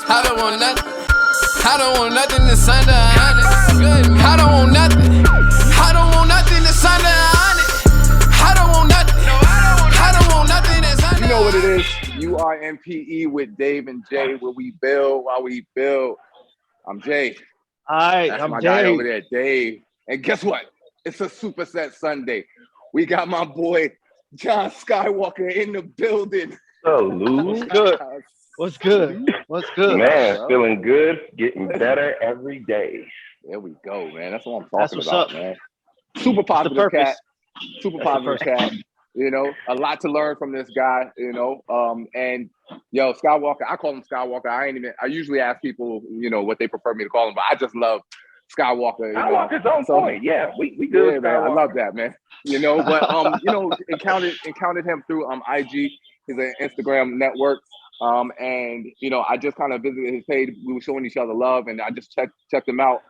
I don't want nothing. I don't want nothing that's under 100. I don't want nothing. I don't want nothing that's under 100. I don't want nothing. I don't want nothing that's under 100. You know what it is. URMPE with Dave and Jay, where we build while we build. I'm Jay. Hi, That's I'm my Dave. guy over there, Dave. And guess what? It's a SuperSet Sunday. We got my boy John Skywalker in the building. So, Lou. Good. What's good? What's good? Man, feeling good, getting better every day. There we go, man. That's what I'm That's talking what's about, up. man. Super positive cat. Super That's the positive cat. You know, a lot to learn from this guy, you know. And yo, Skywalker, I call him Skywalker. I usually ask people, you know, what they prefer me to call him, but I just love Skywalker. You know? Skywalker's on point. Yeah, we good. Yeah, man, I love that, man. You know, but you know, encountered him through IG, his Instagram network. And you know, I just kind of visited his page. We were showing each other love, and I just checked him out.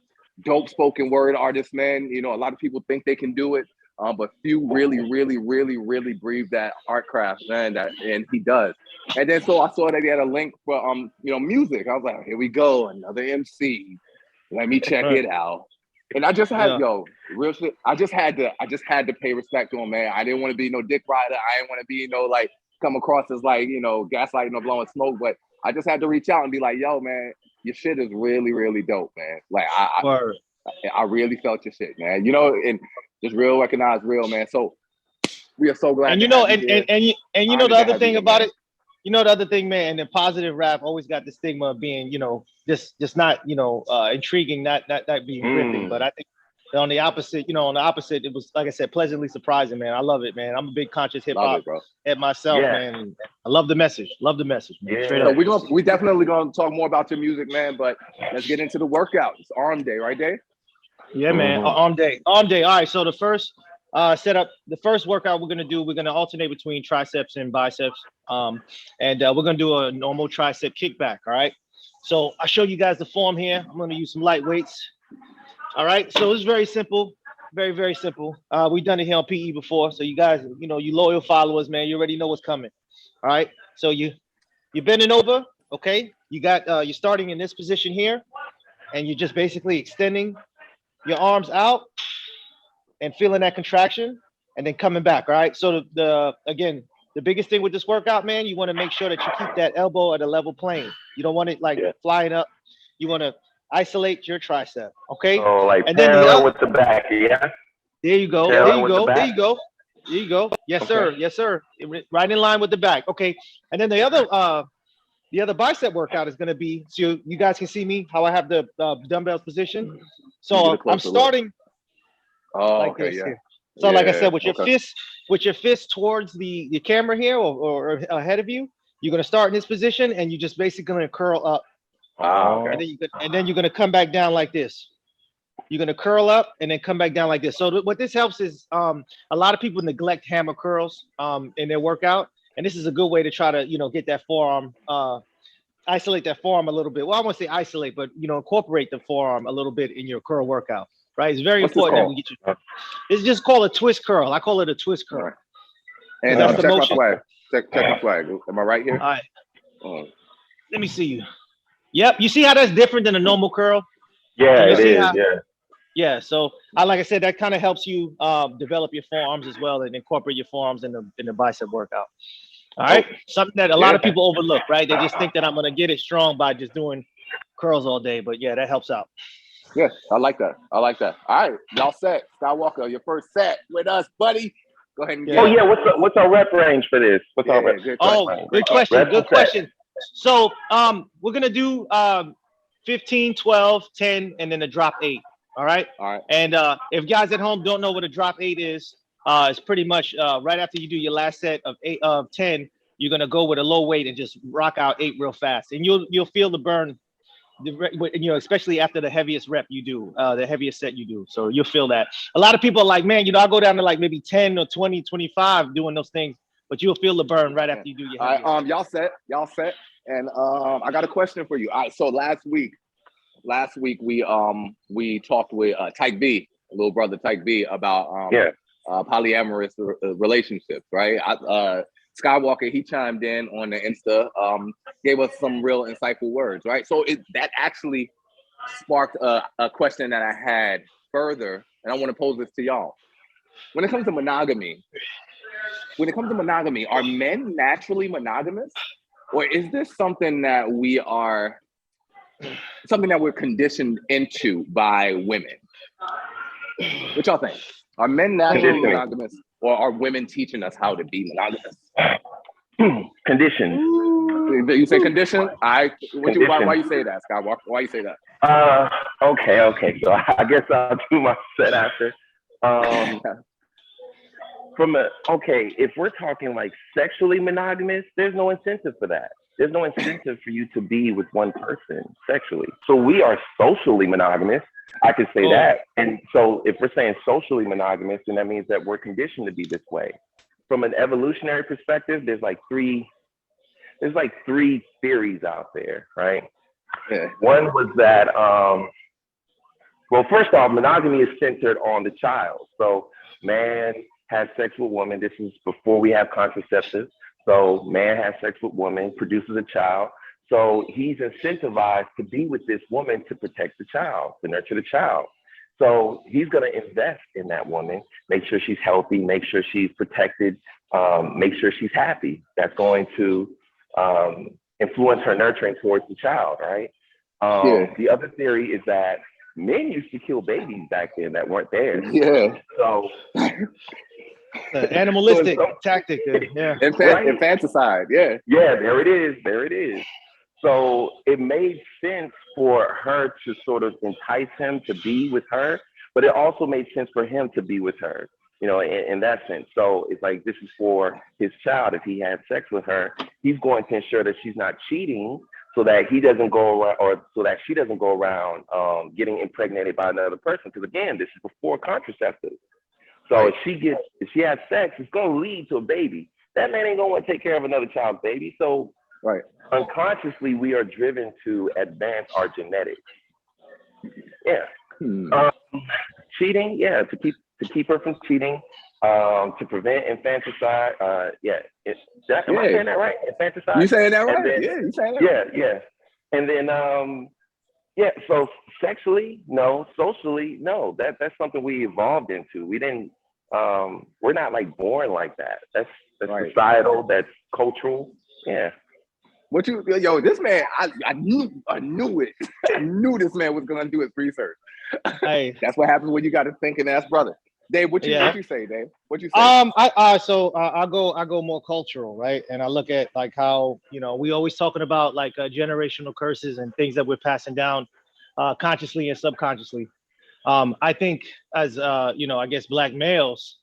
Dope spoken word artist, man. You know, a lot of people think they can do it, but few really breathe that art craft, man. And he does. And then so I saw that he had a link for you know, music. I was like, here we go, another MC. Let me check it out. And I just had real shit. I just had to pay respect to him, man. I didn't want to be no dick rider. I didn't want to be no like come across as like, you know, gaslighting or blowing smoke. But I just had to reach out and be like, yo, man, your shit is really dope, man. Like I really felt your shit, man. You know, and just real recognized real, man. So we are so glad. And you know, and you know the other thing about it. You know the other thing, man, and the positive rap always got the stigma of being, you know, just not, you know, intriguing, not being gripping. But I think on the opposite, it was, like I said, pleasantly surprising, man. I love it, man. I'm a big conscious hip hop at myself, man. And I love the message. Love the message, man. Yeah. Straight up. So we definitely gonna talk more about your music, man. But let's get into the workout. It's arm day, right, Dave? Yeah, man. Arm day. All right. So the first the first workout we're gonna alternate between triceps and biceps. And we're gonna do a normal tricep kickback. All right. So I'll show you guys the form here. I'm gonna use some light weights. All right. So it's very simple, very simple. We've done it here on PE before, so you guys, you know, you loyal followers, man, you already know what's coming. All right. So you're bending over. Okay. You're starting in this position here, and you're just basically extending your arms out and feeling that contraction, and then coming back. All right. So again, the biggest thing with this workout, man, you want to make sure that you keep that elbow at a level plane. You don't want it like flying up. You want to isolate your tricep. Okay. Oh, like and then parallel with the back, yeah. There you go. There you go. Yes, sir. Yes, sir. Right in line with the back. Okay. And then the other bicep workout is going to be, so you guys can see me how I have the dumbbells positioned. So I'm starting. Like this here. So like I said, with your fist towards the camera here or ahead of you, you're gonna start in this position and you're just basically gonna curl up. And then you're gonna come back down like this. You're gonna curl up and then come back down like this. So what this helps is a lot of people neglect hammer curls in their workout, and this is a good way to try to, you know, get that forearm, isolate that forearm a little bit. Well, I won't say isolate, but, you know, incorporate the forearm a little bit in your curl workout. Right, it's very important that we get you. It's just called a twist curl. I call it a twist curl. Right. And check my flag. Check my flag. Am I right here? All right. Let me see you. Yep. You see how that's different than a normal curl? Yeah, it is. Yeah. So, like I said, that kind of helps you develop your forearms as well and incorporate your forearms in the bicep workout. All right. Something that a lot of people overlook, right? They just think that I'm gonna get it strong by just doing curls all day, but yeah, that helps out. Yeah, I like that. All right, y'all set. Skywalker, your first set with us, buddy. Go ahead and get it. What's our rep range for this? What's our rep? Good question. So we're gonna do 15, 12, 10, and then a drop 8. All right. And if guys at home don't know what a drop 8 is, it's pretty much right after you do your last set of 10, you're gonna go with a low weight and just rock out 8 real fast, and you'll feel the burn. You know, especially after the heaviest rep you do, the heaviest set you do. So you'll feel that. A lot of people are like, man, you know, I'll go down to like maybe 10 or 20, 25 doing those things, but you'll feel the burn right after you do your heaviest. All right, y'all set. And I got a question for you. All right, so last week we talked with Tyke B, little brother Tyke B, about polyamorous relationships, right? Skywalker, he chimed in on the Insta, gave us some real insightful words, right? So that actually sparked a question that I had further, and I want to pose this to y'all. When it comes to monogamy, are men naturally monogamous? Or is this something that we're conditioned into by women? What y'all think? Are men naturally monogamous, or are women teaching us how to be monogamous? Conditions. You say condition? Why you say that, Skywalker? Why you say that? Okay. So I guess I'll do my set after. If we're talking like sexually monogamous, there's no incentive for that. There's no incentive for you to be with one person sexually. So we are socially monogamous. I could say that. And so if we're saying socially monogamous, then that means that we're conditioned to be this way. From an evolutionary perspective, there's like three theories out there, right? Yeah. One was that, well, first off, monogamy is centered on the child. So man has sex with woman. This is before we have contraceptives. So man has sex with woman, produces a child. So he's incentivized to be with this woman to protect the child, to nurture the child. So he's going to invest in that woman, make sure she's healthy, make sure she's protected, make sure she's happy. That's going to influence her nurturing towards the child, right? The other theory is that men used to kill babies back then that weren't there. Yeah. So animalistic tactic. Yeah. Infanticide. Yeah. Yeah, there it is. So it made sense for her to sort of entice him to be with her, but it also made sense for him to be with her, you know, in that sense. So it's like, this is for his child. If he had sex with her, he's going to ensure that she's not cheating, so that he doesn't go around, or so that she doesn't go around getting impregnated by another person. Because again, this is before contraceptives. So if she has sex, it's going to lead to a baby. That man ain't going to want to take care of another child's baby. So unconsciously, we are driven to advance our genetics. Yeah. Cheating, to keep her from cheating, to prevent infanticide. Am I saying that right? Infanticide. You saying that right? Then, you saying that right. Yeah. And then so sexually, no. Socially, no. That's something we evolved into. We didn't. We're not like born like that. That's societal. That's cultural. Yeah. This man, I knew it. I knew this man was gonna do his research. Hey. That's what happens when you got a thinking ass brother. Dave, what you say, Dave? What you say? I go more cultural, right? And I look at like how, you know, we always talking about like generational curses and things that we're passing down consciously and subconsciously. I think as you know, I guess Black males,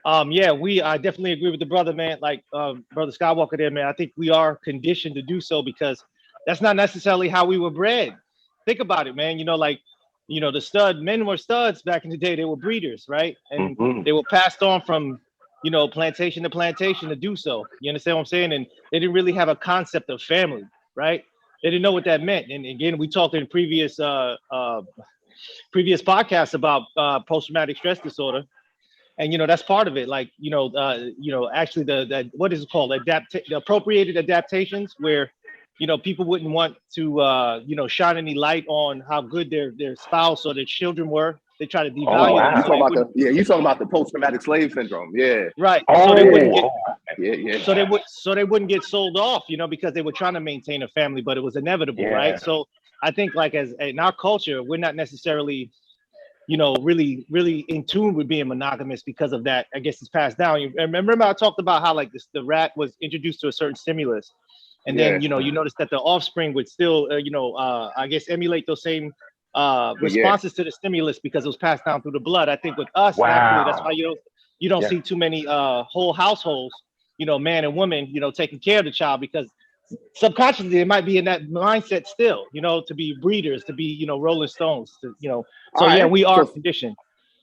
I definitely agree with the brother, man. Like Brother Skywalker there, man. I think we are conditioned to do so because that's not necessarily how we were bred. Think about it, man. You know, like, you know, men were studs back in the day. They were breeders, right? And they were passed on from, you know, plantation to plantation to do so. You understand what I'm saying? And they didn't really have a concept of family, right? They didn't know what that meant. And again, we talked in previous podcasts about post-traumatic stress disorder. And, you know, that's part of it. Like, actually the what is it called? The appropriated adaptations, where, you know, people wouldn't want to, shine any light on how good their spouse or their children were. They try to devalue them. You talking about the post-traumatic slave syndrome. Yeah. Right. So they wouldn't get, so they wouldn't get sold off, you know, because they were trying to maintain a family, but it was inevitable, right? So I think like as in our culture, we're not necessarily, you know, really in tune with being monogamous because of that. I guess it's passed down. And remember I talked about how like the rat was introduced to a certain stimulus. And then, you know, you notice that the offspring would still, I guess emulate those same responses to the stimulus because it was passed down through the blood. I think with us, actually, that's why you don't see too many whole households, you know, man and woman, you know, taking care of the child, because subconsciously they might be in that mindset still, you know, to be breeders, to be, you know, Rolling Stones, to, you know. So we are conditioned.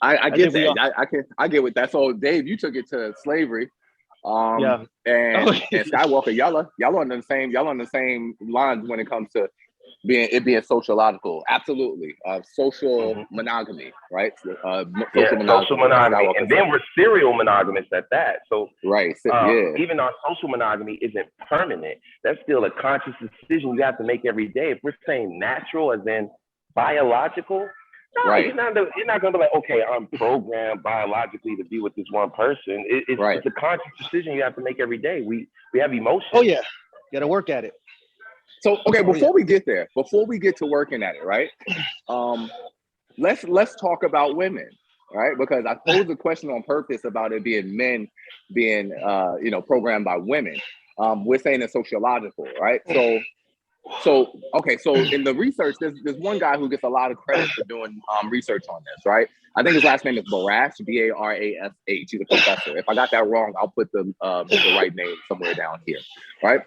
I get that. I get with that. So Dave, you took it to slavery. And Skywalker, y'all on the same lines when it comes to being sociological, absolutely. Social monogamy, right? Social monogamy, and then we're serial monogamous at that. So even our social monogamy isn't permanent. That's still a conscious decision you have to make every day. If we're saying natural, as in biological, no, you're not going to be like, okay, I'm programmed biologically to be with this one person. It's a conscious decision you have to make every day. We have emotions. Oh yeah, got to work at it. So, okay, before we get to working at it, right? Let's talk about women, right? Because I posed a question on purpose about it being men being, programmed by women. We're saying it's sociological, right? So in the research, there's one guy who gets a lot of credit for doing research on this, right? I think his last name is Barash, Barash. He's a professor. If I got that wrong, I'll put the right name somewhere down here, right?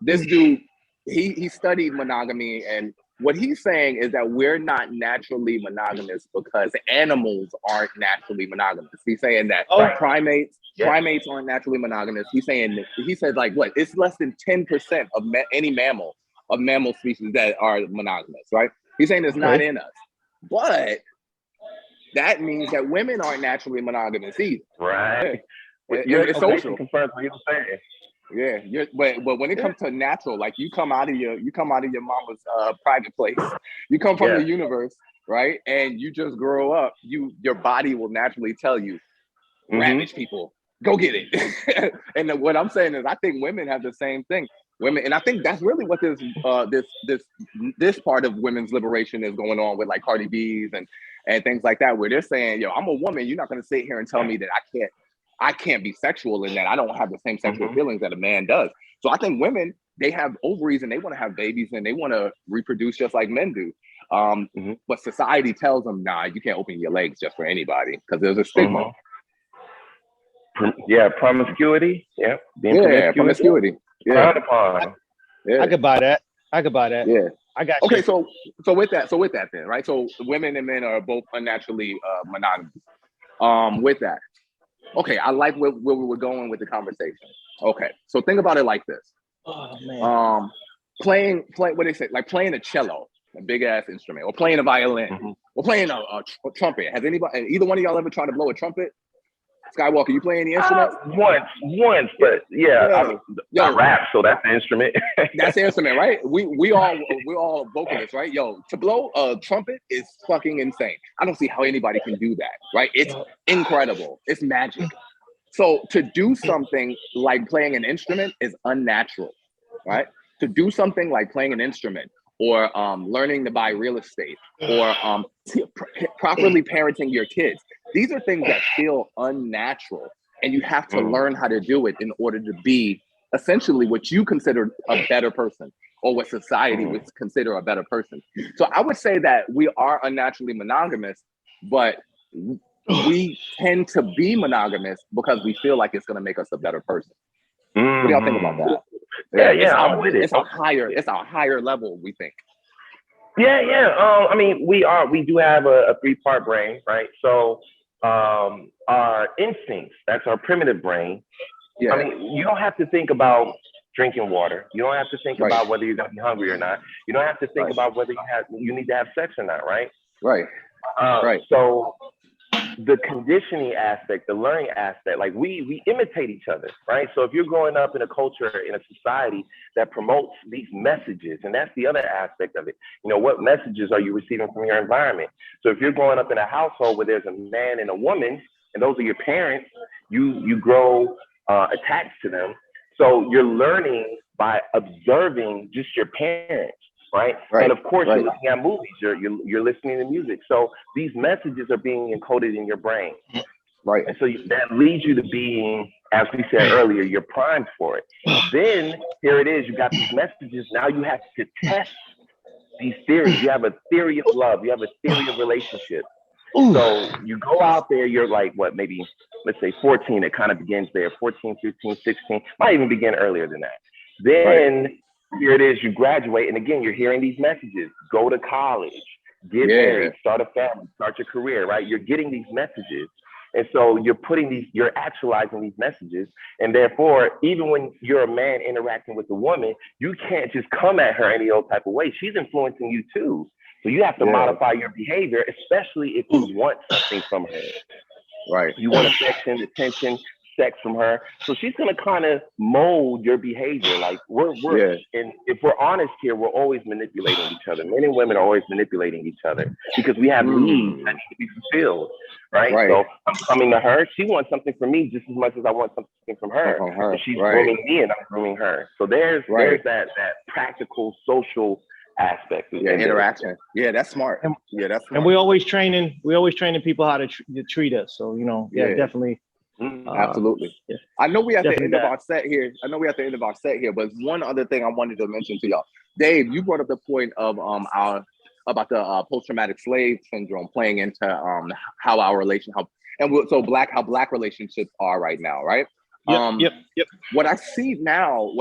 This dude, he studied monogamy, and what he's saying is that we're not naturally monogamous because animals aren't naturally monogamous. He's saying that primates aren't naturally monogamous. He said like what? It's less than 10% of any mammal species that are monogamous, right? He's saying it's not in us, but that means that women aren't naturally monogamous either. Right. It's social. Confirms what he was saying. Yeah, but when it comes to natural, like you come out of your mama's private place, you come from the universe, right? And you just grow up. Your body will naturally tell you, ravage people, go get it. And what I'm saying is, I think women have the same thing. Women, and I think that's really what this part of women's liberation is going on with, like Cardi B's and things like that, where they're saying, yo, I'm a woman. You're not going to sit here and tell me that I can't be sexual and that I don't have the same sexual feelings that a man does. So I think women, they have ovaries and they want to have babies and they want to reproduce just like men do. But society tells them, nah, you can't open your legs just for anybody because there's a stigma. Promiscuity. Yeah, promiscuity. Yeah. I could buy that. Yeah. I got you. Okay, so with that then, right? So women and men are both unnaturally monogamous. With that. Okay, I like where we were going with the conversation. Okay, so think about it like this. Oh man. Playing what they say, like playing a cello, a big ass instrument, or playing a violin, or playing a trumpet. Has either one of y'all ever tried to blow a trumpet? Skywalker, you play any instruments? Once, but I rap, so that's the instrument. That's the instrument, right? We're all vocalists, right? Yo, to blow a trumpet is fucking insane. I don't see how anybody can do that, right? It's incredible. It's magic. So to do something like playing an instrument is unnatural, right? To do something like playing an instrument or learning to buy real estate or properly parenting your kids. These are things that feel unnatural, and you have to learn how to do it in order to be essentially what you consider a better person or what society would consider a better person. So I would say that we are unnaturally monogamous, but we tend to be monogamous because we feel like it's going to make us a better person. What do y'all think about that? I'm with it. It's a higher level, we think. I mean, we do have a 3-part brain, right? So our instincts, that's our primitive brain. I mean, you don't have to think about drinking water. You don't have to think about whether you're going to be hungry or not. You don't have to think about whether you need to have sex or not, right? Right. So the conditioning aspect, the learning aspect, like we imitate each other, right? So if you're growing up in a culture, in a society that promotes these messages, and that's the other aspect of it, what messages are you receiving from your environment? So if you're growing up in a household where there's a man and a woman, and those are your parents, you grow attached to them. So you're learning by observing just your parents. Right. And of course, you're looking at movies, you're listening to music. So these messages are being encoded in your brain. Right. And so that leads you to being, as we said earlier, you're primed for it. Then here it is, you got these messages. Now you have to test these theories. You have a theory of love. You have a theory of relationship. So you go out there, you're like, maybe, let's say 14, it kind of begins there, 14, 15, 16, might even begin earlier than that. Then here it is, you graduate, and again, you're hearing these messages. Go to college, get married, start a family, start your career, right? You're getting these messages. And so you're actualizing these messages. And therefore, even when you're a man interacting with a woman, you can't just come at her any old type of way. She's influencing you too. So you have to modify your behavior, especially if you want something from her. Right. You want affection, attention, sex from her. So she's going to kind of mold your behavior. Like and if we're honest here, we're always manipulating each other. Men and women are always manipulating each other because we have needs that need to be fulfilled. Right. So I'm coming to her. She wants something from me just as much as I want something from her. So she's grooming me and I'm grooming her. So there's that practical social aspect of interaction. Yeah, that's smart. That's smart. And we're always training people how to treat us. So definitely. Absolutely. I know we at the end of our set here. But one other thing I wanted to mention to y'all, Dave, you brought up the point of about the post-traumatic slave syndrome playing into how our how black relationships are right now, right? Yep. What I see now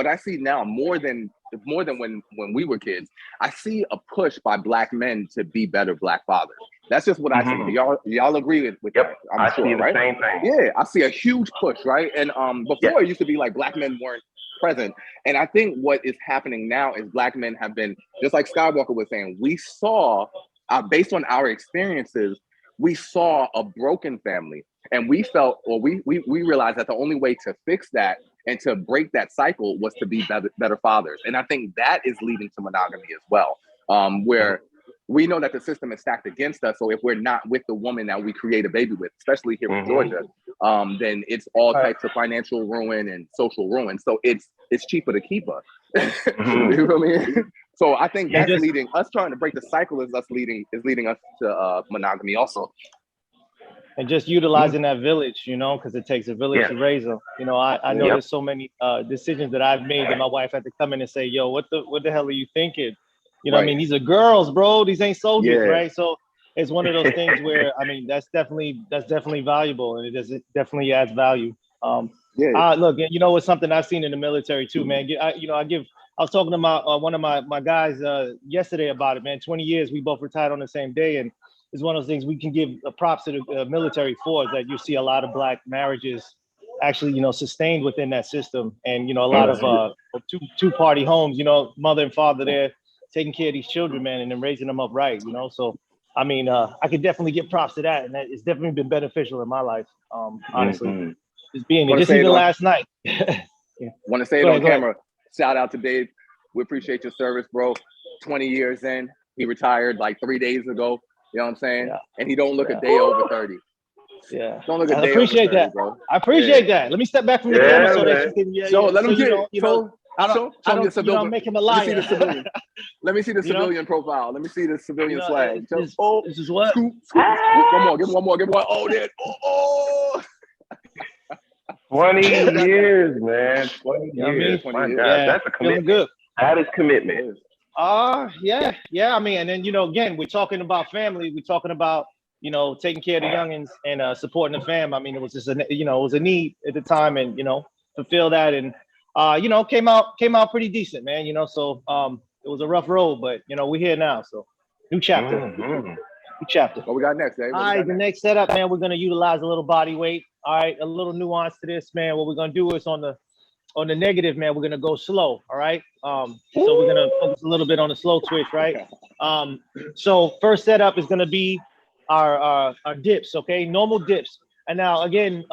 more than when we were kids, I see a push by black men to be better black fathers. That's just what I see. Y'all agree with that? I see the same thing. Yeah, I see a huge push, right? And before it used to be like black men weren't present. And I think what is happening now is black men have been, just like Skywalker was saying, we saw, based on our experiences, we saw a broken family. And we felt, or we realized that the only way to fix that and to break that cycle was to be better fathers. And I think that is leading to monogamy as well, where we know that the system is stacked against us. So if we're not with the woman that we create a baby with, especially here in Georgia, then it's all types of financial ruin and social ruin. So it's cheaper to keep her. You know what I mean? So I think that's leading us, trying to break the cycle is leading us to monogamy also. And just utilizing that village, because it takes a village to raise them. I know there's so many decisions that I've made that my wife had to come in and say, yo, what the hell are you thinking? You know what I mean? These are girls, bro. These ain't soldiers, right? So it's one of those things where, I mean, that's definitely valuable, and it definitely adds value. Look, it's something I've seen in the military too, man. I was talking to one of my guys yesterday about it, man. 20 years, we both retired on the same day, and it's one of those things we can give props to the military for, is that you see a lot of black marriages actually, sustained within that system, and a lot of two-party homes, mother and father there taking care of these children, man, and then raising them up right, So, I mean, I could definitely give props to that, and it's definitely been beneficial in my life, honestly. Just being there, just even last night. Want to say it on camera. Shout out to Dave. We appreciate your service, bro. 20 years in, he retired like 3 days ago. You know what I'm saying? Yeah. And he don't look a day over 30. Yeah. Don't look a day over 30, appreciate that, bro. I appreciate that. Let me step back from the camera so that you can. So let him get it. I don't make him a liar. Let me see the civilian. Let me see the civilian profile. Let me see the civilian flag. This is what? Scoop. One more. Give one more. Oh, there. Oh. 20 years, man. 20 years. My God, that's a commitment. Good. That is commitment. Yeah. I mean, and then again, we're talking about family. We're talking about taking care of the youngins and supporting the fam. I mean, it was just it was a need at the time, and fulfill that, and came out pretty decent, man. So it was a rough road, but we're here now. So new chapter. New chapter. What we got next, Dave? All right, the next setup, man, we're gonna utilize a little body weight. All right, a little nuance to this, man. What we're gonna do is on the negative, man, we're gonna go slow. All right. So we're gonna focus a little bit on the slow twitch, right? So first setup is gonna be our dips, okay? Normal dips. And now again,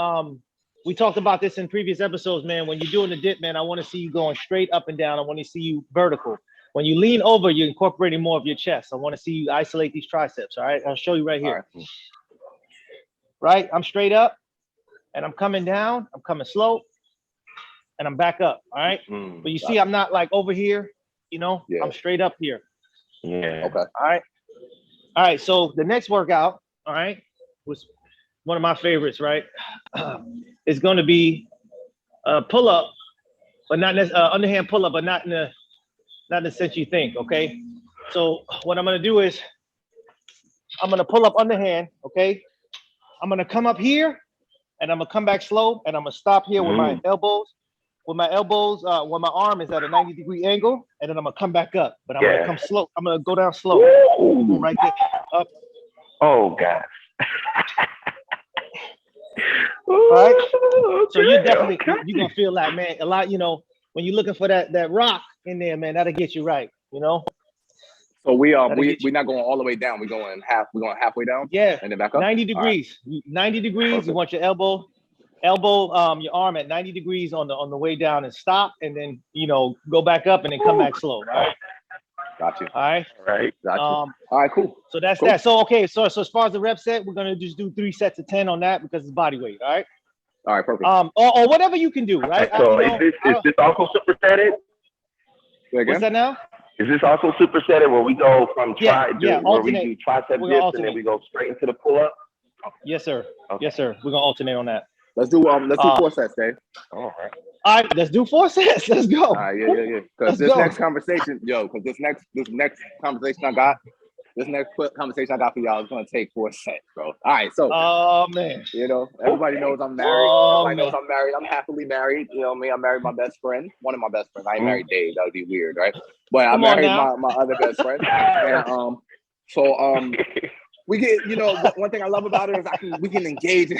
we talked about this in previous episodes, man. When you're doing the dip, man, I want to see you going straight up and down. I want to see you vertical. When you lean over, you're incorporating more of your chest. I want to see you isolate these triceps. All right, I'll show you right here. Right, I'm straight up, and I'm coming down. I'm coming slow, and I'm back up. All right, but you see, I'm not like over here. I'm straight up here. Yeah. Okay. All right. So the next workout, all right, was one of my favorites. Right, it's going to be a pull up, but not underhand pull up, but not in the sense you think. Okay. So what I'm going to do is I'm going to pull up underhand. Okay. I'm going to come up here, and I'm going to come back slow, and I'm going to stop here with my elbows. When my arm is at a 90-degree angle, and then I'm going to come back up. But I'm going to come slow. I'm going to go down slow. Right there. Up. Oh, God. All right. Okay, So you definitely okay. you're gonna feel that, man. A lot, when you're looking for that rock in there, man, that'll get you right. So we're That'll get you. not going all the way down. We're going halfway down. Yeah, And then back up. 90 All right. degrees. 90 degrees. Perfect. You want your elbow, your arm at 90 degrees on the way down and stop, and then go back up and then come back slow. All right. Got you. All right. All right. Got you. All right. Cool. So that's Cool. that. So okay. So as far as the rep set, we're gonna just do 3 sets of 10 on that because it's body weight. All right. All right. Perfect. Or whatever you can do. Right. So is this also supersetted? What's that now? Is this also supersetted where we go from where we do tricep dips and then we go straight into the pull up? Yes, sir. Okay. Yes, sir. We're gonna alternate on that. Let's do 4 sets, Dave. All right. All right, let's do 4 sets. Let's go. All right, yeah. Because this next conversation I got for y'all is gonna take 4 sets, bro. All right, so man. everybody knows I'm married. Everybody knows I'm married. I'm happily married. You know me, I married my best friend, one of my best friends. I ain't married Dave, that would be weird, right? But I married my other best friend. And we get, one thing I love about her is we can engage.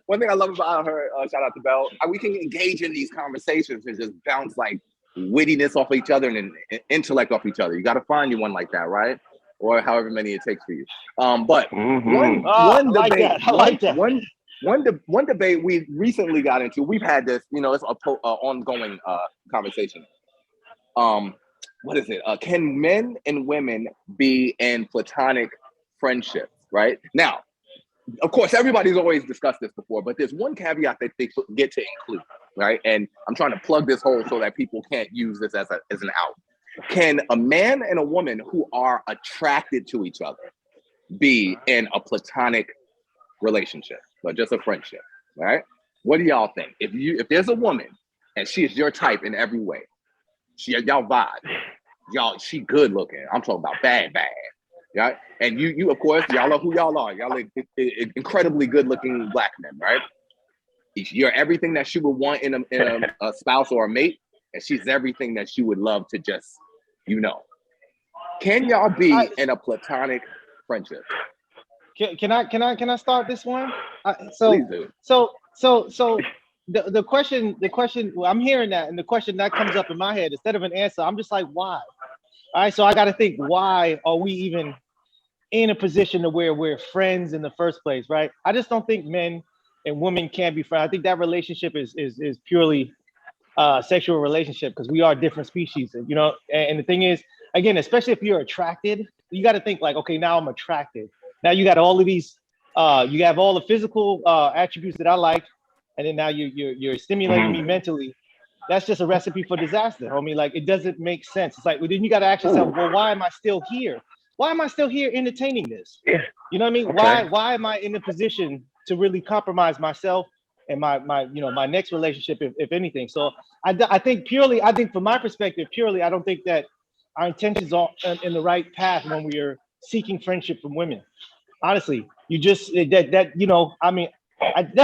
One thing I love about her, shout out to Belle, we can engage in these conversations and just bounce like wittiness off each other and intellect off each other. You got to find you one like that, right? Or however many it takes for you. But one debate we recently got into. We've had this, it's a ongoing conversation. What is it? Can men and women be in platonic friendships, right? Now, of course, everybody's always discussed this before, but there's one caveat that they get to include, right? And I'm trying to plug this hole so that people can't use this as an out. Can a man and a woman who are attracted to each other be in a platonic relationship, but just a friendship, right? What do y'all think? If there's a woman and she is your type in every way, y'all vibe, she good looking. I'm talking about bad. Right? And you of course, y'all are who y'all are. Y'all are incredibly good-looking black men, right? You're everything that she would want in a spouse or a mate, and she's everything that she would love to just, Can y'all be in a platonic friendship? Can I start this one? Please do. So the question, well, I'm hearing that, and the question that comes up in my head instead of an answer, I'm just like, why? All right, so I got to think, why are we even in a position to where we're friends in the first place, right? I just don't think men and women can be friends. I think that relationship is purely sexual relationship because we are different species, and the thing is, again, especially if you're attracted, you got to think like, okay, now I'm attracted. Now you got all of these, you have all the physical attributes that I like, and then now you're stimulating me mentally. That's just a recipe for disaster, homie. Like, it doesn't make sense. It's like, well, then you got to ask yourself, well, why am I still here? Why am I still here entertaining this? Yeah. You know what I mean? Okay. Why am I in a position to really compromise myself and my next relationship, if anything? So I think from my perspective, I don't think that our intentions are in the right path when we are seeking friendship from women. Honestly, you just this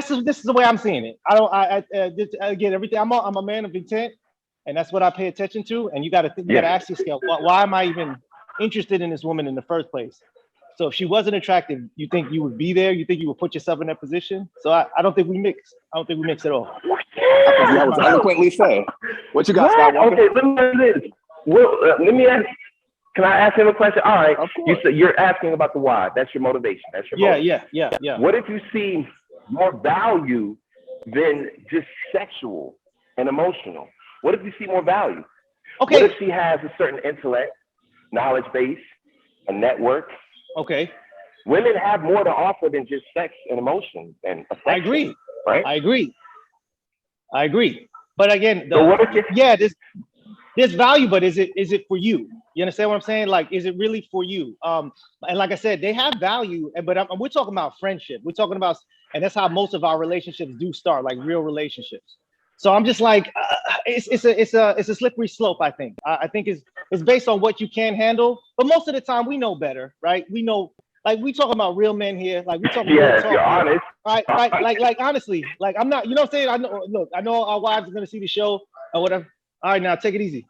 is the way I'm seeing it. Again, everything. I'm a man of intent, and that's what I pay attention to. And you got to ask yourself, why am I even interested in this woman in the first place? So if she wasn't attractive, you think you would be there? You think you would put yourself in that position? So I don't think we mix. I don't think we mix at all. That was eloquently said. What you got, Skywalker? Okay, let me ask this. Well, let me ask. Can I ask him a question? All right. You said you're asking about the why. That's your motivation. That's your motivation. Yeah. What if you see more value than just sexual and emotional? What if you see more value? Okay. What if she has a certain intellect, knowledge base, a network? Okay. Women have more to offer than just sex and emotion and affection. I agree. Right? I agree. But again, So what if there's value, but is it for you? You understand what I'm saying? Like, is it really for you? And like I said, they have value, but we're talking about friendship. We're talking about, and that's how most of our relationships do start, like real relationships. So I'm just like, it's a slippery slope. I think it's based on what you can handle, but most of the time we know better, right? We know, like, we talking about real men here, like we talking. Yeah, if you're honest. Right, like honestly, like I'm not. You know what I'm saying? I know our wives are gonna see the show or whatever. All right, now take it easy.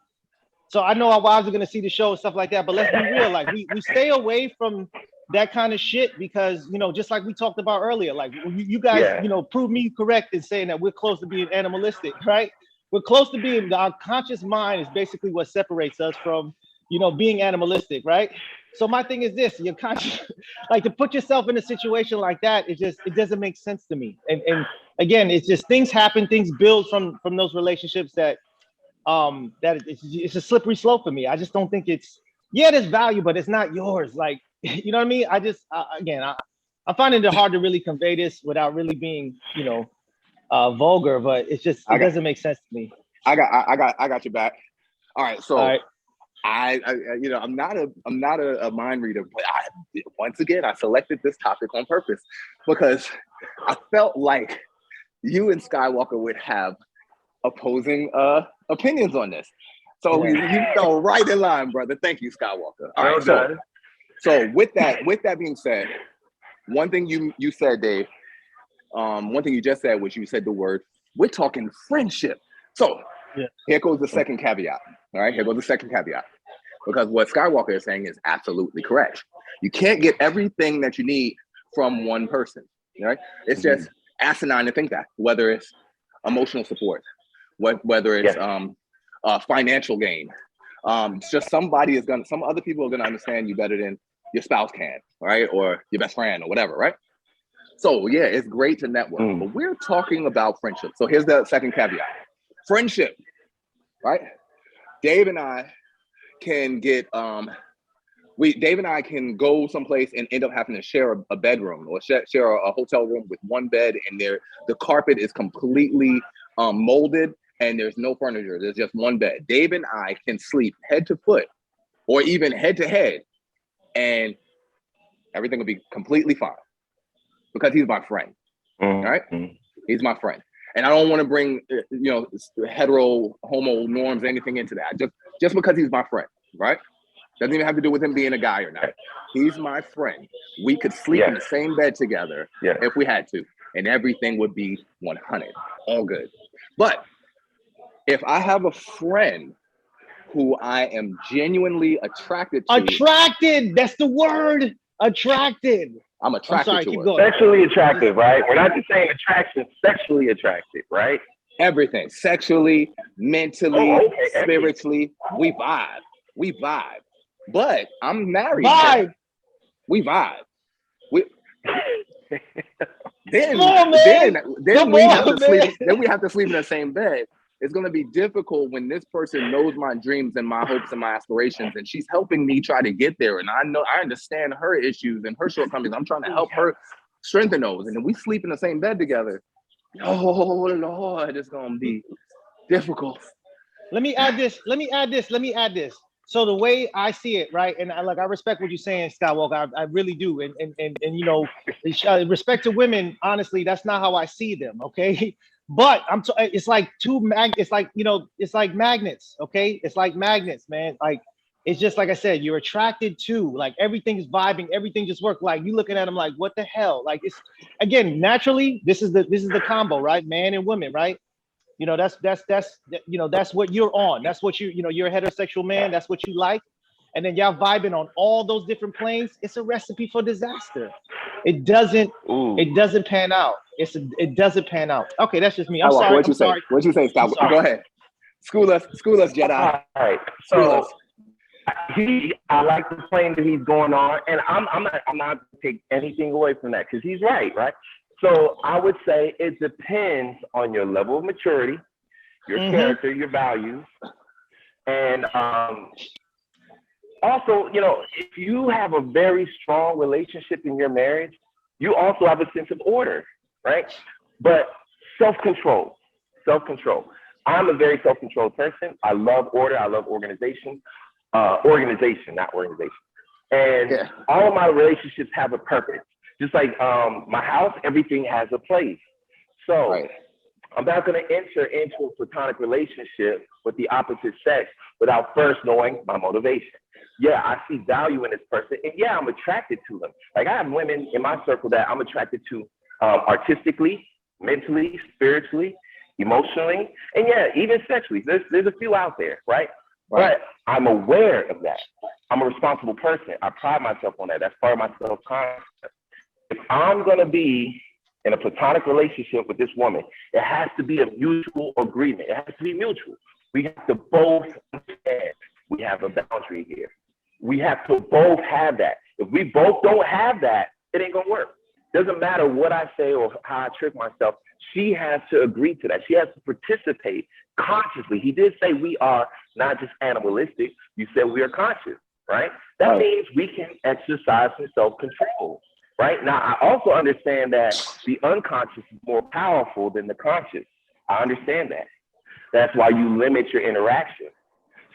So I know our wives are gonna see the show and stuff like that, but let's be real. Like we stay away from that kind of shit because, you know, just like we talked about earlier, like you guys, you know, prove me correct in saying that we're close to being animalistic, right? We're close to being, our conscious mind is basically what separates us from, you know, being animalistic, right? So my thing is this, you're conscious, like to put yourself in a situation like that, it doesn't make sense to me. And again, it's just things happen, things build from those relationships that it's a slippery slope for me. I just don't think it's, there's value, but it's not yours. Like, you know what I mean? I'm finding it hard to really convey this without really being, you know, vulgar, but it doesn't make sense to me. I got your back. All right. So I you know, I'm not a mind reader, but once again, I selected this topic on purpose because I felt like you and Skywalker would have opposing opinions on this. So you fell right in line, brother. Thank you, Skywalker. All right. So with that being said, one thing you said, Dave, one thing you just said was you said the word, we're talking friendship. So here goes the second caveat. All right, here goes the second caveat. Because what Skywalker is saying is absolutely correct. You can't get everything that you need from one person. Right? It's just asinine to think that, whether it's emotional support, whether it's financial gain. It's just some other people are gonna understand you better than your spouse can, right? Or your best friend or whatever, right? So yeah, it's great to network, but we're talking about friendship. So here's the second caveat. Friendship, right? Dave and I can get, Dave and I can go someplace and end up having to share a bedroom or share a hotel room with one bed, and the carpet is completely molded and there's no furniture. There's just one bed. Dave and I can sleep head to foot or even head to head, and everything will be completely fine because he's my friend, right? He's my friend. And I don't want to bring, you know, hetero, homo norms, anything into that. Just because he's my friend, right? Doesn't even have to do with him being a guy or not. He's my friend. We could sleep in the same bed together if we had to, and everything would be 100, all good. But if I have a friend who I am genuinely attracted to. Attracted, that's the word, attracted. I'm attracted to her. Sexually attractive, right? We're not just saying attraction, sexually attractive, right? Everything, sexually, mentally, spiritually, we vibe. But I'm married. We vibe. Then we have to sleep in the same bed. It's going to be difficult when this person knows my dreams and my hopes and my aspirations, and she's helping me try to get there. And I understand her issues and her shortcomings. I'm trying to help her strengthen those. And then we sleep in the same bed together. Oh Lord, it's going to be difficult. Let me add this. So the way I see it, right, and I respect what you're saying, Skywalker. I really do. And you know, respect to women. Honestly, that's not how I see them. Okay. But it's like it's like magnets, okay? It's like magnets, man. Like, it's just like I said, you're attracted to, like, everything is vibing, everything just works. Like, you looking at them like, what the hell? Like, it's, again, naturally, this is the combo, right? Man and woman, right? You know, that's what you're on. That's what you're a heterosexual man. That's what you like. And then y'all vibing on all those different planes. It's a recipe for disaster. It doesn't pan out. It doesn't pan out. Okay, that's just me. I'm sorry. What'd you say, Scott? Go ahead. School us, Jedi. All right. So I like the plane that he's going on, and I'm not gonna take anything away from that because he's right? So I would say it depends on your level of maturity, your character, your values, and also, you know, if you have a very strong relationship in your marriage, you also have a sense of order, right? But self-control. I'm a very self-controlled person. I love order. I love organization. Organization, not organization. And all of my relationships have a purpose. Just like my house, everything has a place. So I'm not going to enter into a platonic relationship with the opposite sex without first knowing my motivation. Yeah, I see value in this person, and yeah, I'm attracted to them. Like, I have women in my circle that I'm attracted to artistically, mentally, spiritually, emotionally, and yeah, even sexually. There's a few out there, right? But I'm aware of that. I'm a responsible person. I pride myself on that. That's part of my self-concept. If I'm going to be in a platonic relationship with this woman, it has to be a mutual agreement. It has to be mutual. We have to both understand we have a boundary here. We have to both have that. If we both don't have that, it ain't going to work. Doesn't matter what I say or how I trick myself. She has to agree to that. She has to participate consciously. He did say we are not just animalistic. You said we are conscious, right? That means we can exercise some self-control, right? Now, I also understand that the unconscious is more powerful than the conscious. I understand that. That's why you limit your interaction.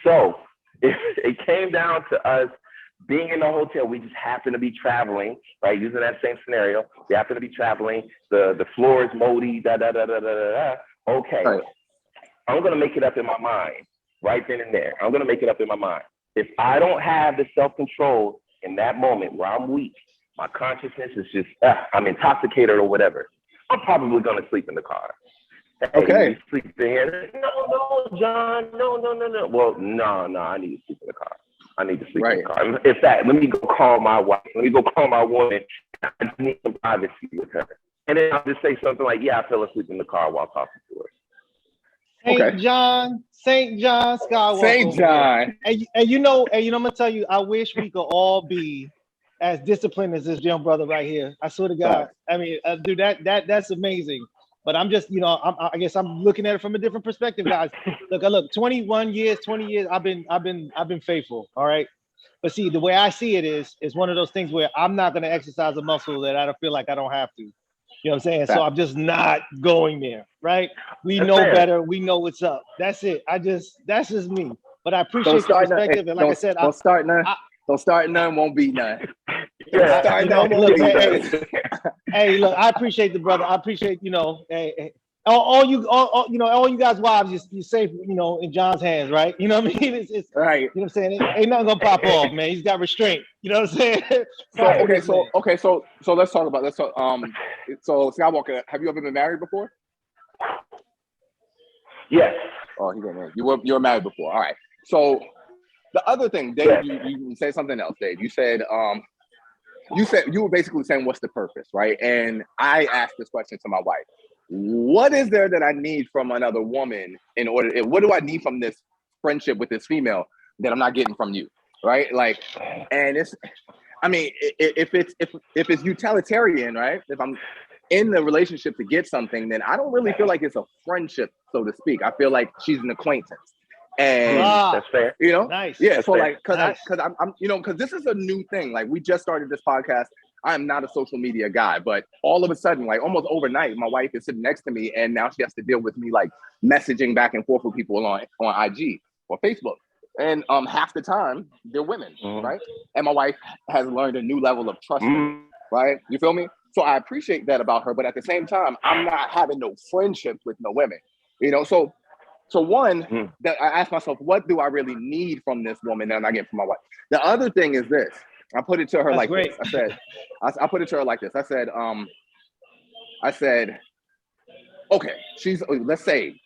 So if it came down to us being in the hotel, we just happen to be traveling, right? Using that same scenario, we happen to be traveling. The floor is moldy, Okay, right. I'm gonna make it up in my mind right then and there. I'm gonna make it up in my mind. If I don't have the self-control in that moment where I'm weak, my consciousness is just, I'm intoxicated or whatever, I'm probably gonna sleep in the car. Hey, okay. You sleep in here? No, John, no. Well, no, I need to sleep in the car. I need to sleep in the car. In fact, let me go call my wife. Let me go call my woman. I need some privacy with her. And then I'll just say something like, yeah, I fell asleep in the car while talking to her. Saint John Skywalker. Saint John. And you know, I'm gonna tell you, I wish we could all be as disciplined as this young brother right here. I swear to God. I mean, dude, that's amazing. But I'm just, I guess I'm looking at it from a different perspective, guys. Look, 21 years, 20 years, I've been faithful. All right. But see, the way I see it is one of those things where I'm not going to exercise a muscle that I don't feel like I don't have to. You know what I'm saying? So I'm just not going there. Right. We know better. We know what's up. That's it. That's just me. But I appreciate the perspective. And like I said, don't start none, won't be none. Hey, look, I appreciate the brother. I appreciate, all you guys' wives, you safe, in John's hands, right? You know what I mean? It's right. You know what I'm saying? Ain't nothing gonna pop off, man. He's got restraint. You know what I'm saying? So let's talk about this. So Skywalker, have you ever been married before? Yes. Oh, he got married. You were married before. All right. So the other thing, Dave, you said something else, Dave. You said you were basically saying what's the purpose, right? And I asked this question to my wife. What is there that I need from another woman what do I need from this friendship with this female that I'm not getting from you? Right? Like, and if it's utilitarian, right? If I'm in the relationship to get something, then I don't really feel like it's a friendship, so to speak. I feel like she's an acquaintance. And that's fair. Nice. Yeah. So like, because this is a new thing. Like, we just started this podcast. I'm not a social media guy, but all of a sudden, like almost overnight, my wife is sitting next to me, and now she has to deal with me like messaging back and forth with people on IG or Facebook. And half the time they're women, right? And my wife has learned a new level of trust, right? You feel me? So I appreciate that about her, but at the same time, I'm not having no friendships with no women, So one, that I asked myself, what do I really need from this woman that I get from my wife? The other thing is this. I put it to her this. I put it to her like this. I said, okay, let's say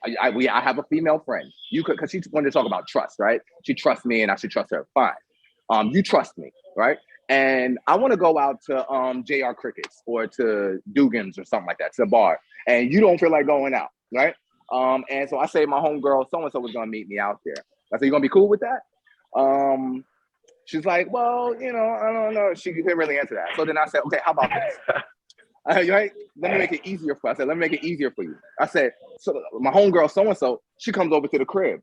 I have a female friend. Because she wanted to talk about trust, right? She trusts me and I should trust her. Fine. You trust me, right? And I want to go out to JR Crickets or to Dugan's or something like that, to a bar. And you don't feel like going out, right? And so I say my homegirl so-and-so was gonna meet me out there. I said, you gonna be cool with that? She's like, well, I don't know. She didn't really answer that. So then I said, okay, how about this? Right? Let me make it easier for you. I said, let me make it easier for you. I said, so my homegirl so-and-so, she comes over to the crib.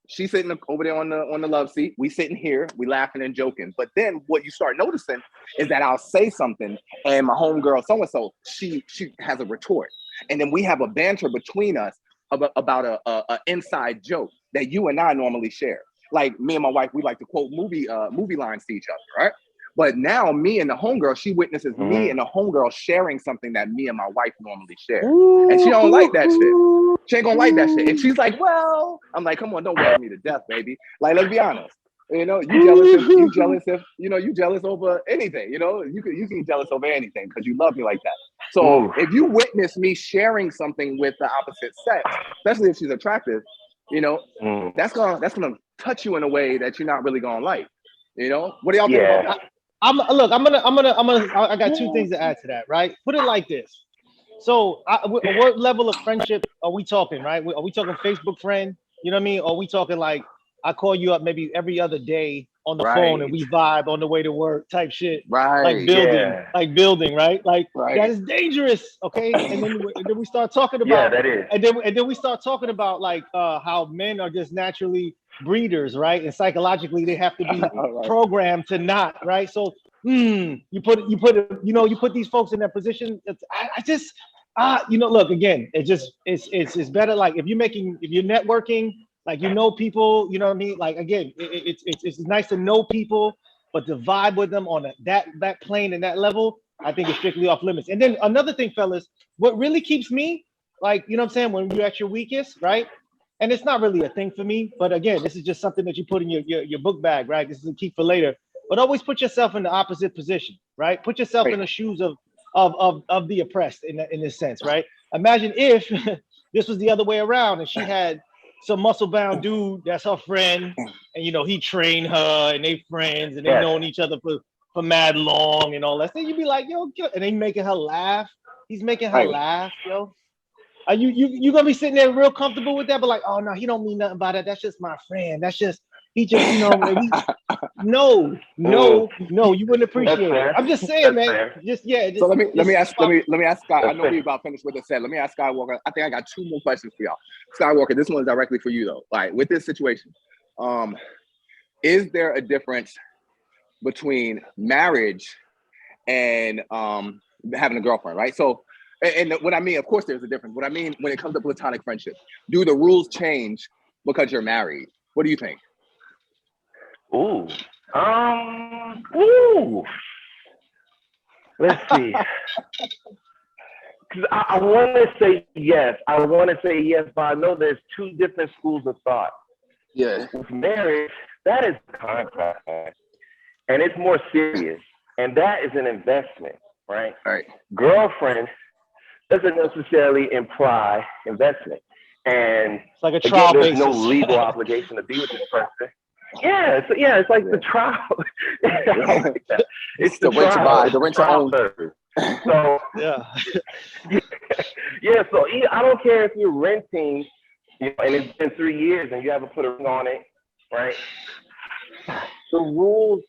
She's sitting over there on the love seat. We sitting here, we laughing and joking. But then what you start noticing is that I'll say something and my homegirl so-and-so, she has a retort. And then we have a banter between us about a inside joke that you and I normally share. Like, me and my wife, we like to quote movie lines to each other, right? But now me and the homegirl, she witnesses me and the homegirl sharing something that me and my wife normally share. And she don't like that shit. She ain't gonna like that shit. And she's like, well, I'm like, come on, don't worry me to death, baby. Like, let's be honest. You jealous over anything, you can be jealous over anything because you love me like that. So if you witness me sharing something with the opposite sex, especially if she's attractive, that's gonna touch you in a way that you're not really gonna like. You know, what do y'all think about that? I got two things to add to that, right? Put it like this. So, what level of friendship are we talking, right? Are we talking Facebook friend? You know what I mean? Or are we talking like I call you up maybe every other day on the phone and we vibe on the way to work type shit? Right. Like building, right? Like that is dangerous. Okay. And then we start talking about that is. And then we start talking about like how men are just naturally breeders, right? And psychologically they have to be programmed to not, right? So you put these folks in that position. Look, again, it's better like if you're networking, like people, you know what I mean? Like again, it's nice to know people, but to vibe with them on that plane and that level, I think is strictly off limits. And then another thing, fellas, what really keeps me, like, you know what I'm saying, when you're at your weakest, right? And it's not really a thing for me, but again, this is just something that you put in your book bag, right? This is a keep for later. But always put yourself in the opposite position, right? Put yourself in the shoes of the oppressed in this sense, right? Imagine if this was the other way around and she had some muscle-bound dude that's her friend, and he trained her and they friends and they known each other for mad long and all that. Then you'd be like, yo, and they making her laugh. He's making her laugh, yo. Are you gonna be sitting there real comfortable with that? But like, oh no, he don't mean nothing by that. That's just my friend. That's just he just no, you wouldn't appreciate it. I'm just saying, man. So let me ask Scott. I know we about finished with the set. Let me ask Skywalker. I think I got two more questions for y'all. Skywalker, this one's directly for you though. All right, with this situation, is there a difference between marriage and having a girlfriend, right? So, and what I mean, of course, there's a difference. What I mean when it comes to platonic friendship, do the rules change because you're married? What do you think? Ooh. Let's see. Because I want to say yes. But I know there's two different schools of thought. Yeah. With marriage, that is a contract, and it's more serious, and that is an investment, right? Right. Girlfriend doesn't necessarily imply investment, and it's like a trial there's basis. no legal obligation to be with this person. It's like the trial. It's the trial. The rental service. So So I don't care if you're renting, and it's been 3 years and you haven't put a ring on it, right? The rules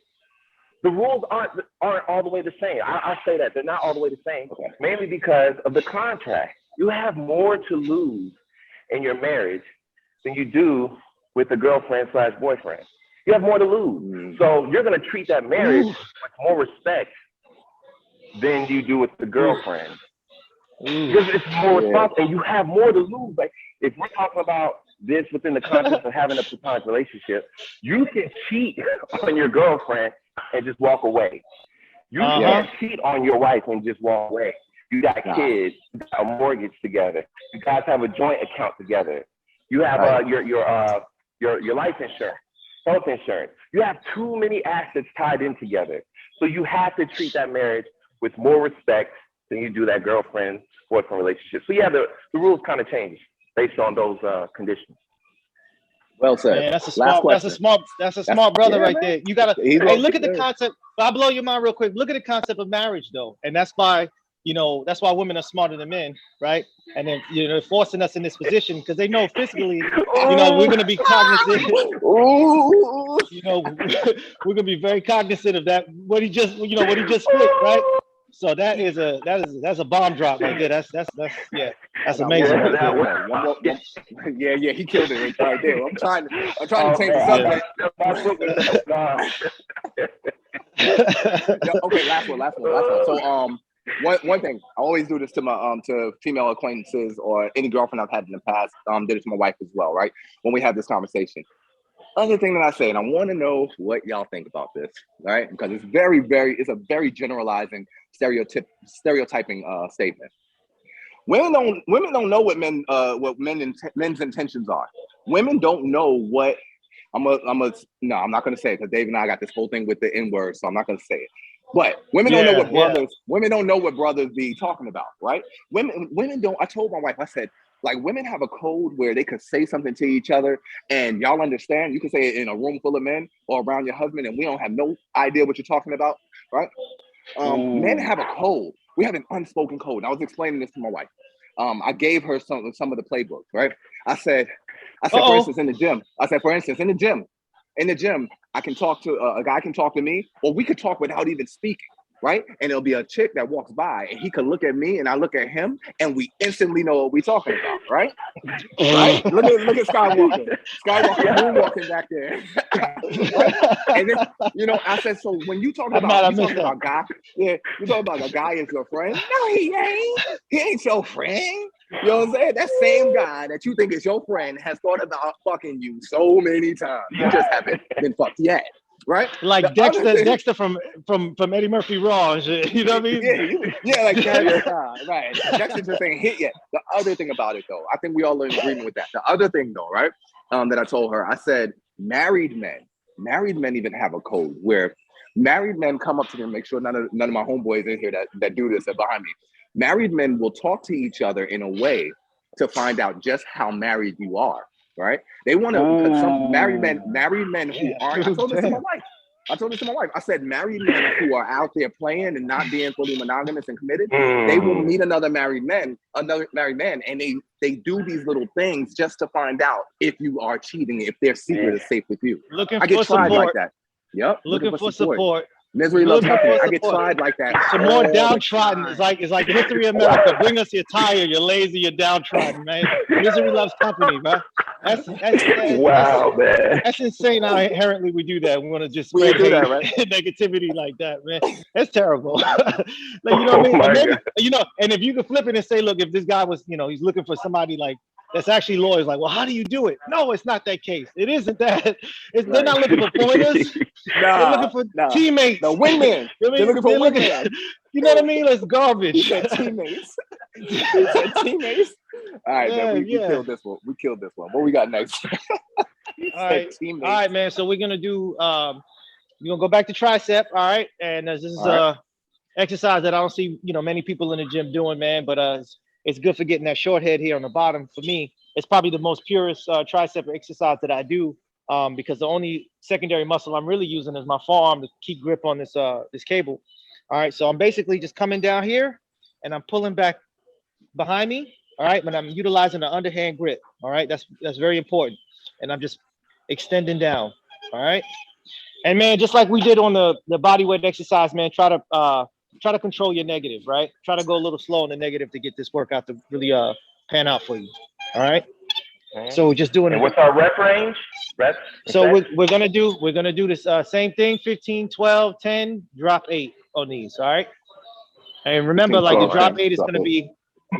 aren't all the way the same. I say that they're not all the way the same, mainly because of the contract. You have more to lose in your marriage than you do with a girlfriend/boyfriend. You have more to lose. So you're going to treat that marriage with more respect than you do with the girlfriend. Because it's more responsible and you have more to lose. Like if we're talking about this within the context of having a platonic relationship, you can cheat on your girlfriend and just walk away. You can't cheat on your wife and just walk away. You got kids, you got a mortgage together. You guys have a joint account together. You have your life insurance, health insurance. You have too many assets tied in together. So you have to treat that marriage with more respect than you do that girlfriend-boyfriend relationship. So the rules kind of change based on those conditions. Well said. Man, that's a smart brother right there. You gotta look at the concept. I'll blow your mind real quick. Look at the concept of marriage though. And that's why women are smarter than men, right? And then they're forcing us in this position because they know physically, we're gonna be cognizant. We're gonna be very cognizant of that. What he just split, right? So that's a bomb drop right there. That's amazing. Yeah, he killed it right there. I'm trying to change the subject. Okay, last one. So one thing I always do this to my to female acquaintances or any girlfriend I've had in the past. Did it to my wife as well, right? When we have this conversation. Other thing that I say, and I want to know what y'all think about this, right? Because it's it's a very generalizing, stereotyping statement. Women don't know what men's intentions are. Women don't know what I'm not gonna say it because Dave and I got this whole thing with the N-word, so I'm not gonna say it. But women don't know what brothers be talking about, right? Women don't. I told my wife, I said, Like women have a code where they could say something to each other and y'all understand. You can say it in a room full of men or around your husband and we don't have no idea what you're talking about, right? Men have a code. We have an unspoken code. I was explaining this to my wife. I gave her some of the playbooks, right? I said, for instance, in the gym, I can talk to a guy can talk to me, or we could talk without even speaking, right? And it'll be a chick that walks by and he could look at me and I look at him and we instantly know what we're talking about, right? Right? Look at Skywalker. Moonwalking back there. Right? And then, I said, so when you talking about guy, you talking about a guy is your friend? No, he ain't. He ain't your friend. You know what I'm saying? That same guy that you think is your friend has thought about fucking you so many times. You just haven't been fucked yet. Right? Like Dexter from Eddie Murphy Raw and shit. You know what I mean? Yeah, like that. Right. Dexter just ain't hit yet. The other thing about it though, I think we all are in agreement with that. The other thing though, right? That I told her, I said, married men even have a code where married men come up to me and make sure none of my homeboys in here that do this are behind me. Married men will talk to each other in a way to find out just how married you are. Right? They want to, because some married men who aren't. I told this to my wife. I said, married men who are out there playing and not being fully monogamous and committed, they will meet another married man, and they do these little things just to find out if you are cheating, if their secret is safe with you. I get tried like that. Yep. Looking for support. Misery loves company. I get tried like that. Some more downtrodden. It's like the history of America. Bring us your tire, you're lazy, you're downtrodden, man. Misery loves company, man. That's wow, man. That's insane how inherently we do that. We want to just spread hate, right? Negativity like that, man. That's terrible. Like, you know what I mean? And maybe, and if you could flip it and say, look, if this guy was, he's looking for somebody like that's actually loyal. It's like, well, how do you do it? No, it's not that case. It isn't that. They're not looking for pointers. They're looking for teammates. The wingman. They're looking for wingman. You know what I mean? It's garbage. Teammates. Teammates. All right, man. We killed this one. What we got next? All right, man. So we're gonna do. We're gonna go back to tricep. All right, and this is exercise that I don't see many people in the gym doing, man. But it's good for getting that short head here on the bottom. For me, it's probably the most purest tricep exercise that I do because the only secondary muscle I'm really using is my forearm to keep grip on this cable. All right, so I'm basically just coming down here and I'm pulling back behind me. All right, but I'm utilizing the underhand grip. All right, that's very important. And I'm just extending down. All right, and man, just like we did on the body weight exercise, man, try to control your negative, right? Try to go a little slow on the negative to get this workout to really pan out for you. All right. Okay. So we're just doing it. What's our rep range? So we're gonna do this same thing: 15, 12, 10, drop 8 on these. All right. And remember, like the drop 8 is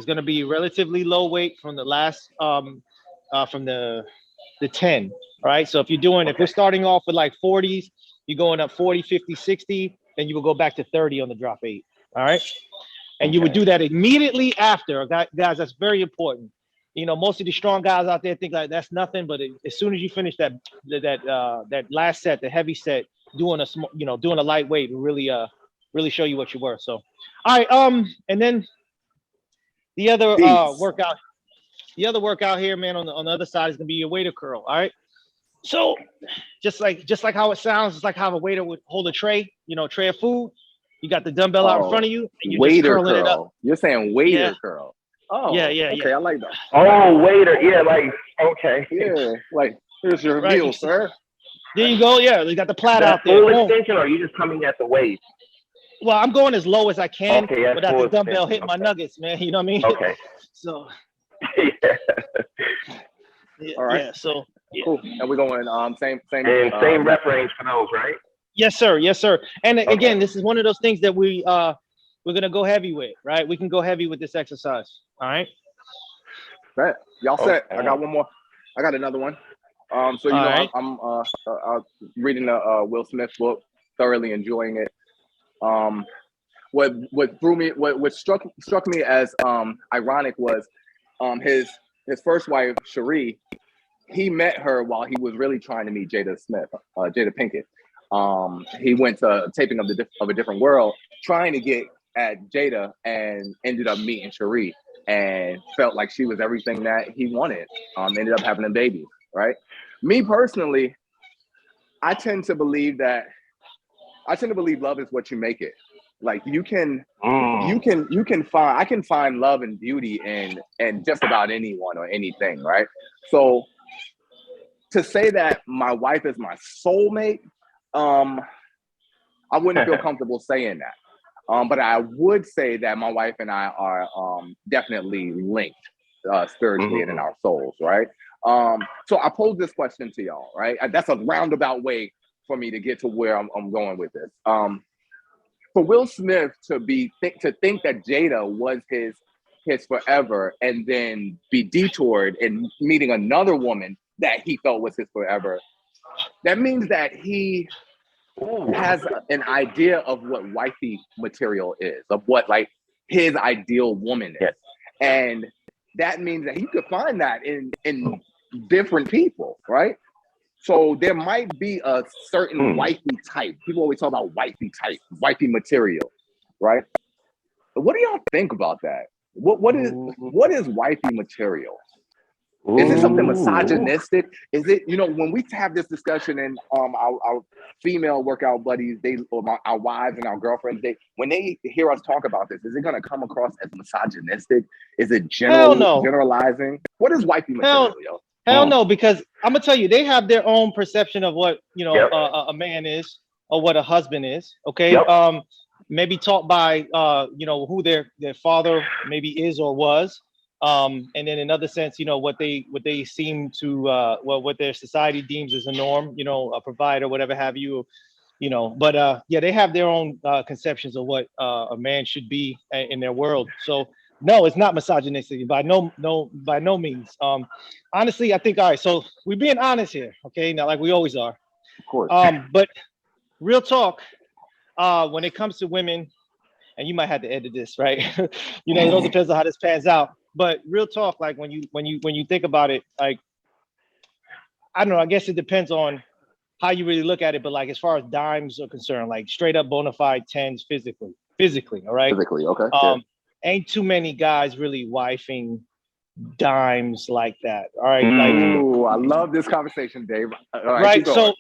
gonna be relatively low weight from the last from the 10. All right. So if we're starting off with like 40s, you're going up 40, 50, 60. Then you will go back to 30 on the drop 8. All right. And you would do that immediately after. Guys, that's very important. Most of the strong guys out there think like that's nothing, but as soon as you finish that last set, the heavy set, doing a lightweight will really show you what you were. So, all right. And then the other workout here, man, on the other side is gonna be your waiter curl. All right. So just like how it sounds, it's like how a waiter would hold a tray, tray of food. You got the dumbbell out in front of you, and you're just curling it up. You're saying waiter curl. Oh, yeah. Okay, I like that. Oh, waiter. Yeah, like, okay. Yeah, like, here's your meal, sir. There you go. Yeah, they got the plat out there. Full extension, or are you just coming at the waist? Well, I'm going as low as I can without the dumbbell hitting my nuggets, man. You know what I mean? Okay. So. All right. Yeah. So. Yeah. Cool. And we're going same rep range for those, right? Yes, sir. And again, this is one of those things that we're gonna go heavy with, right? We can go heavy with this exercise. All right. Right. Y'all set. I got one more. I got another one. So right. I'm reading the Will Smith book, thoroughly enjoying it. What struck me as ironic was his first wife, Cherie. He met her while he was really trying to meet Jada Pinkett. He went to a taping of a Different World, trying to get at Jada, and ended up meeting Cherie. and felt like she was everything that he wanted. Ended up having a baby, right? Me personally, I tend to believe love is what you make it. Like I can find love and beauty in just about anyone or anything, right? So to say that my wife is my soulmate, I wouldn't feel comfortable saying that. But I would say that my wife and I are definitely linked spiritually and in our souls, right? So I pose this question to y'all, right? That's a roundabout way for me to get to where I'm going with this. For Will Smith to think that Jada was his forever and then be detoured and meeting another woman that he felt was his forever, that means that he has an idea of what wifey material is, of what like his ideal woman is. And that means that he could find that in different people, right? So there might be a certain wifey type. People always talk about wifey type, wifey material, right? But what do y'all think about that? What is wifey material? Is it something misogynistic? Is it, when we have this discussion and our female workout buddies, our wives and our girlfriends, when they hear us talk about this, is it going to come across as misogynistic? Is it generalizing? What is wifey material, yo? Hell no, because I'm gonna tell you, they have their own perception of what a man is or what a husband is. Okay, maybe taught by who their father maybe is or was. And then in another sense, what they seem to what their society deems as a norm, a provider, whatever have you, but they have their own conceptions of what a man should be in their world. So no, it's not misogynistic by no means. Honestly, I think, all right, so we're being honest here, okay? Now, like we always are. Of course. But real talk, when it comes to women, and you might have to edit this, right? It all depends on how this pans out. But real talk, like when you think about it, like, I don't know, I guess it depends on how you really look at it. But like as far as dimes are concerned, like straight up bona fide tens physically, all right? Physically, okay. Ain't too many guys really wifing dimes like that. All right. Ooh, I love this conversation, Dave. All right. So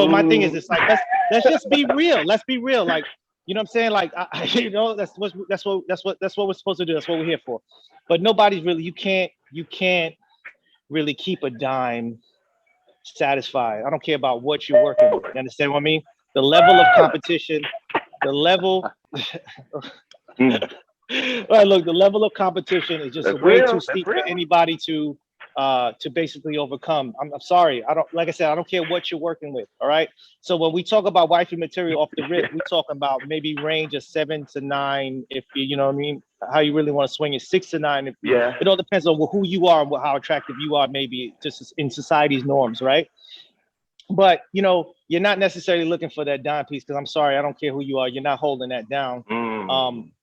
my thing is, it's like let's just be real. Let's be real. Like, you know what I'm saying? Like, that's what we're supposed to do. That's what we're here for. But nobody's really, you can't really keep a dime satisfied. I don't care about what you're working with. You understand what I mean? The level of competition, the level. Right, look, the level of competition is just way too steep for anybody to basically overcome. I'm sorry, I don't care what you're working with. All right. So when we talk about wifey material off the rip, we're talking about maybe range of 7 to 9, if you know what I mean, how you really want to swing it, 6 to 9. It all depends on who you are and how attractive you are, maybe just in society's norms, right? But you're not necessarily looking for that dime piece, because I'm sorry, I don't care who you are, you're not holding that down.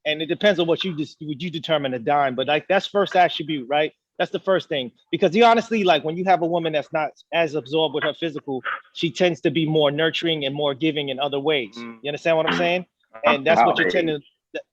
And it depends on what you determine a dime. But like, that's first attribute, right? That's the first thing. Because honestly, like when you have a woman that's not as absorbed with her physical, she tends to be more nurturing and more giving in other ways. You understand what I'm saying? And that's what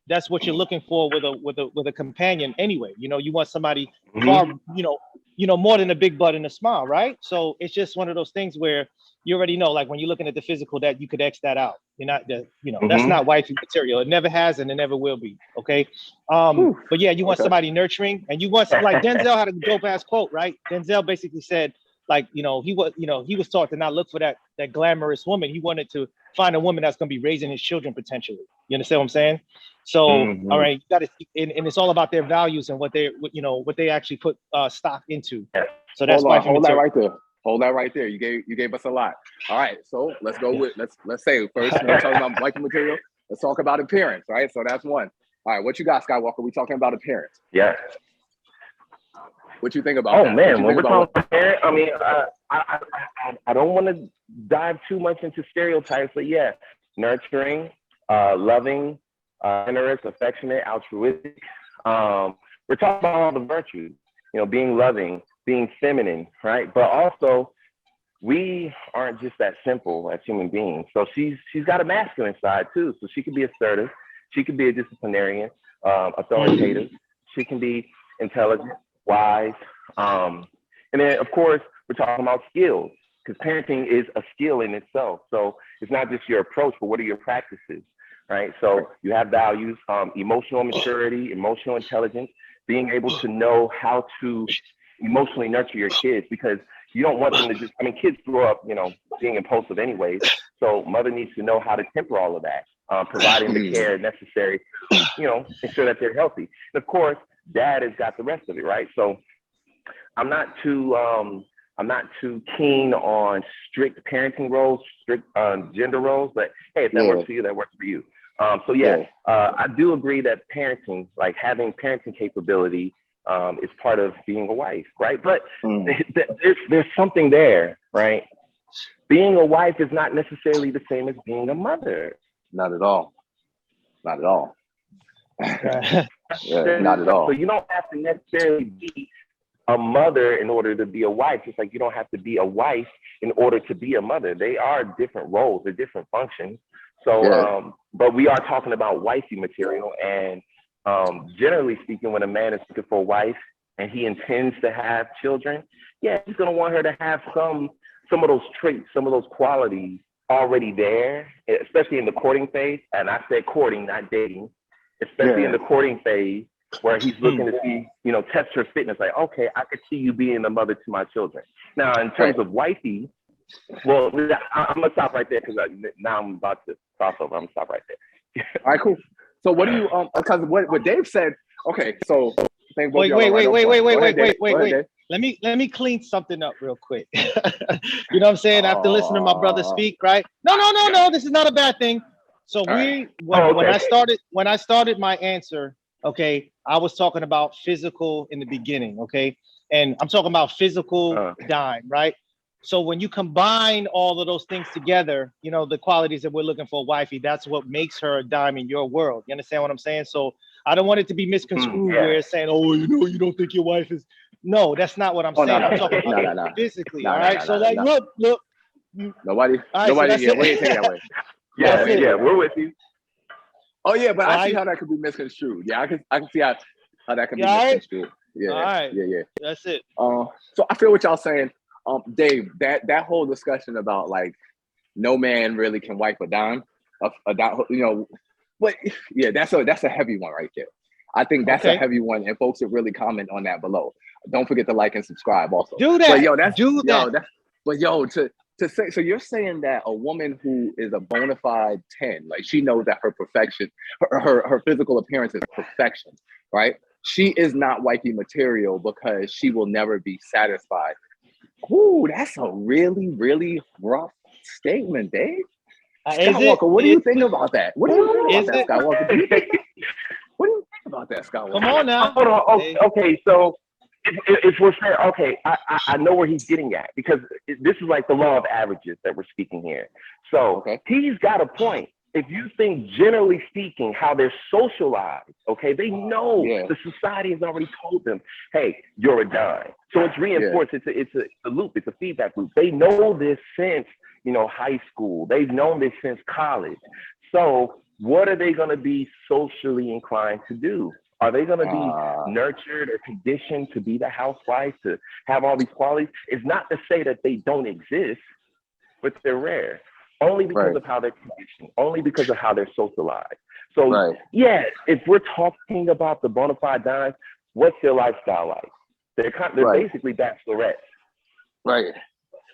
that's what you're looking for with a companion anyway. You want somebody far, more than a big butt and a smile, right? So it's just one of those things where you already know, like when you're looking at the physical, that you could X that out. You're not, that's not wifey material. It never has and it never will be. Okay. But yeah, you want somebody nurturing, and you want like Denzel had a dope ass quote, right? Denzel basically said, like, he was taught to not look for that glamorous woman. He wanted to find a woman that's going to be raising his children potentially. You understand what I'm saying? So, all right, you got to, and it's all about their values and what they actually put stock into. So that's why. Hold that right there. You gave us a lot. All right, so let's go with let's say first we're talking about wifey material. Let's talk about appearance, right? So that's one. All right, what you got, Skywalker? We talking about appearance. Yeah. What you think about that? Oh man, when we're talking about appearance, I mean, I don't want to dive too much into stereotypes, but yeah, nurturing, loving, generous, affectionate, altruistic. We're talking about all the virtues, being loving, being feminine, right? But also, we aren't just that simple as human beings. So she's got a masculine side too. So she could be assertive, she could be a disciplinarian, authoritative. She can be intelligent, wise, and then of course we're talking about skills, because parenting is a skill in itself. So it's not just your approach, but what are your practices, right? So you have values, emotional maturity, emotional intelligence, being able to know how to emotionally nurture your kids, because you don't want them to just, I mean, kids grow up, you know, being impulsive anyways. So mother needs to know how to temper all of that, providing the care necessary, you know, ensure that they're healthy. And of course, dad has got the rest of it, right? So I'm not too keen on strict parenting roles, strict gender roles, but hey, if that works for you, that works for you. So I do agree that parenting, like having parenting capability, is part of being a wife, right? But there's something there, right? Being a wife is not necessarily the same as being a mother. Not at all. Not at all. Not at all. So you don't have to necessarily be a mother in order to be a wife, just like you don't have to be a wife in order to be a mother. They are different roles, they're different functions. So, but we are talking about wifey material, and generally speaking, when a man is looking for a wife and he intends to have children, he's gonna want her to have some of those traits, some of those qualities already there, especially in the courting phase. And I said courting, not dating, especially in the courting phase, where he's looking to see, you know, test her fitness. Like, okay, I could see you being a mother to my children. Now, in terms of wifey, well, I'm gonna stop right there, because now I'm about to cross over. I'm gonna stop right there. All right, cool. So what do you because what Dave said? Okay, so wait. Let me clean something up real quick. You know what I'm saying? After listening to my brother speak, right? No. This is not a bad thing. So when I started my answer, okay, I was talking about physical in the beginning, okay, and I'm talking about physical dime, right? So when you combine all of those things together, you know, the qualities that we're looking for a wifey, that's what makes her a dime in your world. You understand what I'm saying? So I don't want it to be misconstrued where it's saying, oh, you know, you don't think your wife is. No, that's not what I'm saying. I'm talking about physically. All right. So like, look. Nobody. We ain't taking that way. We're with you. Oh yeah, but I see how that could be misconstrued. Yeah, I can see how that could be misconstrued. Yeah. All right. Yeah. That's it. So I feel what y'all saying. Dave, that whole discussion about like no man really can wipe a dime, you know, but that's a heavy one right there. I think that's a heavy one, and folks should really comment on that below. Don't forget to like and subscribe also. Do that. But to say, so you're saying that a woman who is a bona fide 10, like she knows that her perfection, her physical appearance is perfection, right? She is not wifey material because she will never be satisfied. Ooh, that's a really, really rough statement, Dave. Skywalker, what do you think about that? What do you think about that, Skywalker? What do you think about that, Skywalker? Come on now. Hold on. Okay, so if we're saying, okay, I know where he's getting at, because this is like the law of averages that we're speaking here. So he's got a point. If you think, generally speaking, how they're socialized, okay, they know the society has already told them, hey, you're a dime. So it's reinforced. It's a loop. It's a feedback loop. They know this since, you know, high school. They've known this since college. So what are they going to be socially inclined to do? Are they going to be nurtured or conditioned to be the housewife, to have all these qualities? It's not to say that they don't exist, but they're rare. Only because of how they're conditioned, only because of how they're socialized. So if we're talking about the bona fide dimes, what's their lifestyle like? They're basically bachelorettes. Right.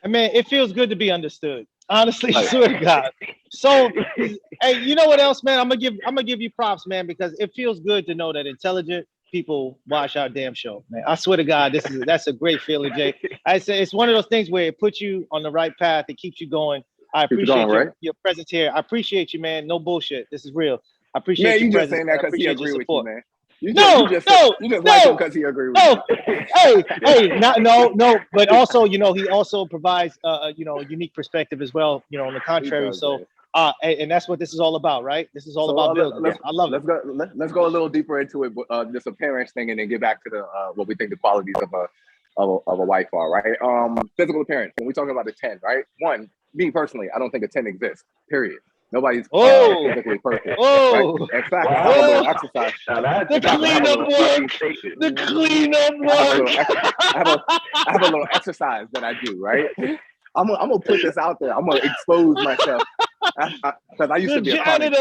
I mean, it feels good to be understood. Honestly, swear to God. So, hey, you know what else, man? I'm gonna give you props, man, because it feels good to know that intelligent people watch our damn show, man. I swear to God, that's a great feeling, Jay. I say it's one of those things where it puts you on the right path. It keeps you going. I appreciate your presence here. I appreciate you, man. No bullshit. This is real. I appreciate you just saying that because he agree with you, man. You just like him because he agree with you. No. But also, you know, he also provides, you know, a unique perspective as well. You know, on the contrary. So, and that's what this is all about, right? This is all about building. I love it. Let's go a little deeper into it. This appearance thing, and then get back to the what we think the qualities of a wife are, right? Physical appearance. When we talking about the 10, right? One. Me personally, I don't think a 10 exists, period. Nobody's physically perfect. Oh, right? Exactly. I have a little exercise. The cleanup work. The cleanup work. I have a little exercise that I do, right? I'm gonna put this out there. I'm gonna expose myself because I used to be a chronic.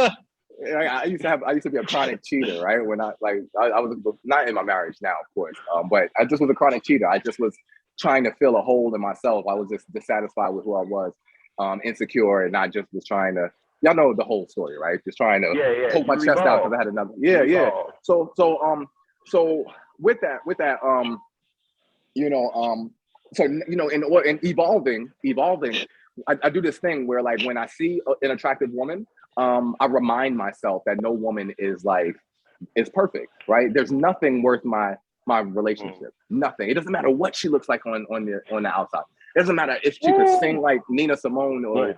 I used to be a chronic cheater, right? When I was not in my marriage now, of course, but I just was a chronic cheater. I just was trying to fill a hole in myself. I was just dissatisfied with who I was, insecure, and I just was trying to. Y'all know the whole story, right? Just trying to poke my chest out because I had another. Yeah. So with that, in evolving, I do this thing where like when I see an attractive woman, I remind myself that no woman is perfect, right? There's nothing worth my relationship. Nothing. It doesn't matter what she looks like on the outside. It doesn't matter if she could sing like Nina Simone or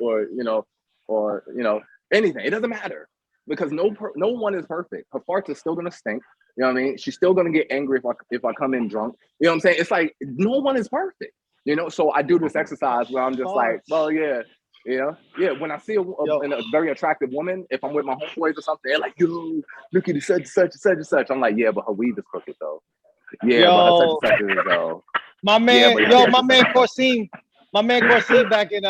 anything. It doesn't matter because no one is perfect. Her farts are still gonna stink. You know what I mean? She's still gonna get angry if I come in drunk. You know what I'm saying? It's like no one is perfect. So I do this exercise where I'm just like, well, yeah. When I see a very attractive woman, if I'm with my homeboys or something, they're like, yo, look at such and such. I'm like, yeah, but her weave is crooked though. Yeah, but her such and such is though. My man Corsim back in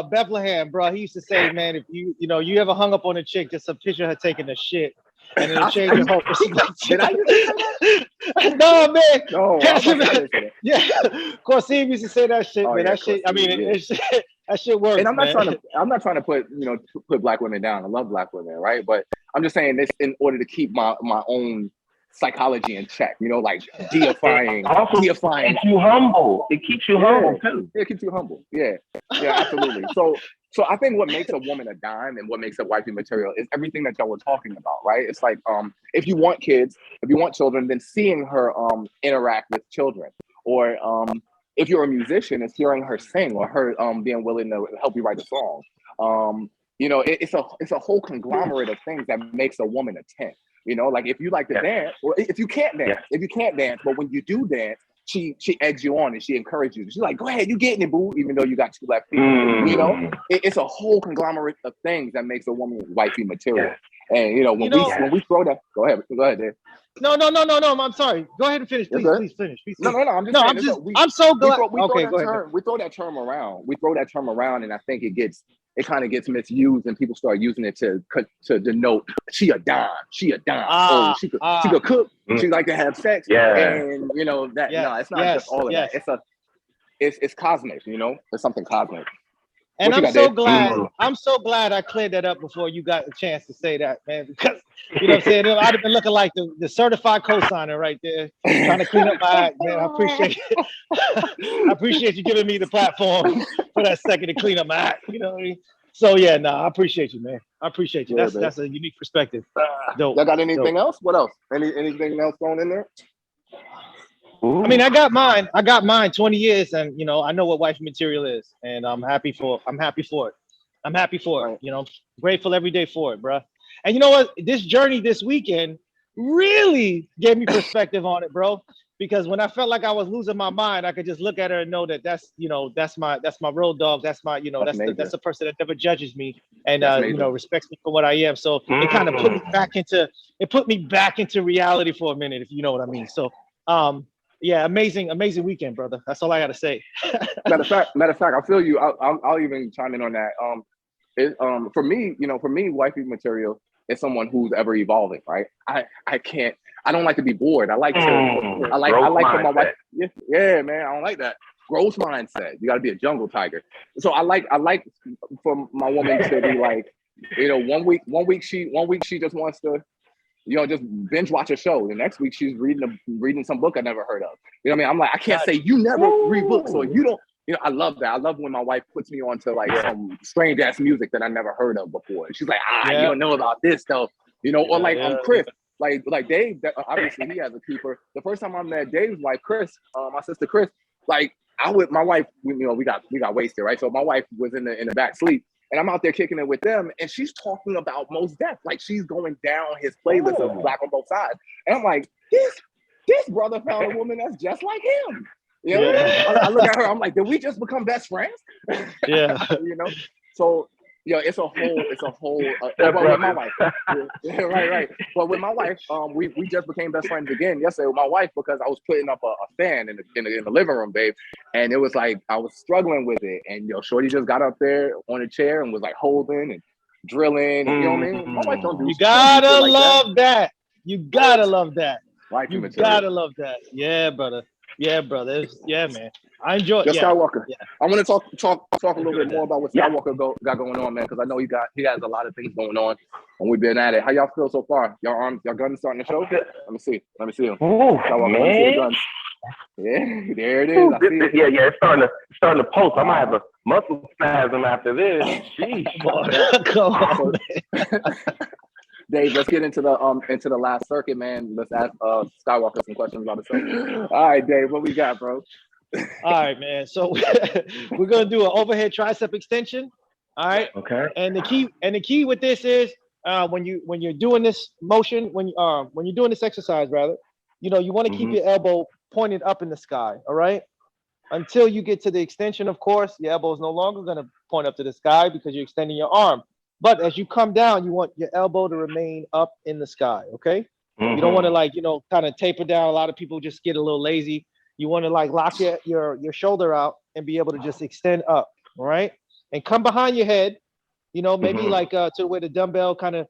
Bethlehem, bro. He used to say, man, if you ever hung up on a chick, just a picture of her taking a shit, and it'll change your whole perspective. Did I used to say that? No, man. No, yeah. Corsim used to say that shit, man. That shit. I mean, that shit works. And I'm not trying to put put black women down. I love black women, right? But I'm just saying this in order to keep my own psychology in check, like deifying. It keeps you humble. It keeps you humble too. It keeps you humble. Yeah, absolutely. So I think what makes a woman a dime and what makes a wifey material is everything that y'all were talking about, right? It's like if you want kids, if you want children, then seeing her interact with children, or if you're a musician, it's hearing her sing or her being willing to help you write a song. It's a whole conglomerate of things that makes a woman a 10. Like if you like to dance, or if you can't dance, but when you do dance, she eggs you on and she encourages you. She's like, go ahead, you getting it, boo, even though you got 2 left feet. It's a whole conglomerate of things that makes a woman wifey material. And when we throw that, go ahead, Dave. No, I'm sorry. Go ahead and finish, please finish. No. I'm so glad. We throw that term around, and I think it kind of gets misused, and people start using it to denote she a dime. She could cook. She like to have sex. And it's not just all of that. It's cosmic. It's something cosmic. And I'm so glad I cleared that up before you got a chance to say that, man, because you know what I'm saying? I'd have been looking like the certified co-signer right there, trying to clean up my act, man. I appreciate it. I appreciate you giving me the platform for that second to clean up my act. You know what I mean? So yeah, I appreciate you, man. I appreciate you. That's a unique perspective. Dope. Y'all got anything else? What else? Anything else going in there? I mean, I got mine 20 years, and I know what wifey material is, and I'm happy for it. Grateful every day for it, bro. And you know what? This journey this weekend really gave me perspective on it, bro. Because when I felt like I was losing my mind, I could just look at her and know that that's my road dog. That's my, that's the person that never judges me and respects me for what I am. So it kind of put me back into reality for a minute, if you know what I mean. So yeah, amazing weekend, brother. That's all I gotta say. Matter of fact, I feel you. I'll even chime in on that. For me, wifey material is someone who's ever evolving, right? I don't like to be bored. I like for my wife. Yeah, man. I don't like that growth mindset. You got to be a jungle tiger. So I like for my woman to be like, 1 week she just wants to, just binge watch a show. The next week she's reading some book I never heard of. You know what I mean? I'm like, I can't say you never read books or you don't. I love that. I love when my wife puts me on to like some strange ass music that I never heard of before. She's like, you don't know about this though. Or like Chris, like Dave. Obviously he has a keeper. The first time I met Dave's wife, Chris, my sister Chris, like my wife, we got wasted, right? So my wife was in the back sleep. And I'm out there kicking it with them, and she's talking about Mos Def, like she's going down his playlist of Black on Both Sides. And I'm like, this brother found a woman that's just like him. I look at her, I'm like, did we just become best friends? Yeah. So Yo, it's a whole. Well, with my wife, right. But with my wife, we just became best friends again yesterday with my wife because I was putting up a fan in the living room, babe, and it was like I was struggling with it, and Shorty just got up there on a chair and was like holding and drilling, and, you know what I mean? My wife don't do. You gotta love that. You gotta love that. Wifey You material. gotta love that. Yeah, brother. Yeah, brother. Yeah, man. I enjoy it. Skywalker. Yeah. I want to talk a little bit more about what Skywalker got going on, man, because I know he has a lot of things going on, and we've been at it. How y'all feel so far? Y'all guns starting the show? Let me see him. Ooh, Skywalker, man. let me see the guns. Yeah, there it is. I see it. Yeah, it's starting to pulse. I might have a muscle spasm after this. Jeez. Come on, man. Dave, let's get into the last circuit, man. Let's ask Skywalker some questions about the show. All right, Dave, what we got, bro? All right, man. So we're gonna do an overhead tricep extension. All right. Okay. And the key with this is when you're doing this motion, when you're doing this exercise, rather, you want to keep your elbow pointed up in the sky. All right. Until you get to the extension, of course, your elbow is no longer gonna point up to the sky because you're extending your arm. But as you come down, you want your elbow to remain up in the sky. Okay. You don't want to kind of taper down. A lot of people just get a little lazy. You want to lock your shoulder out and be able to just extend up, all right? And come behind your head, maybe to where the dumbbell kind of,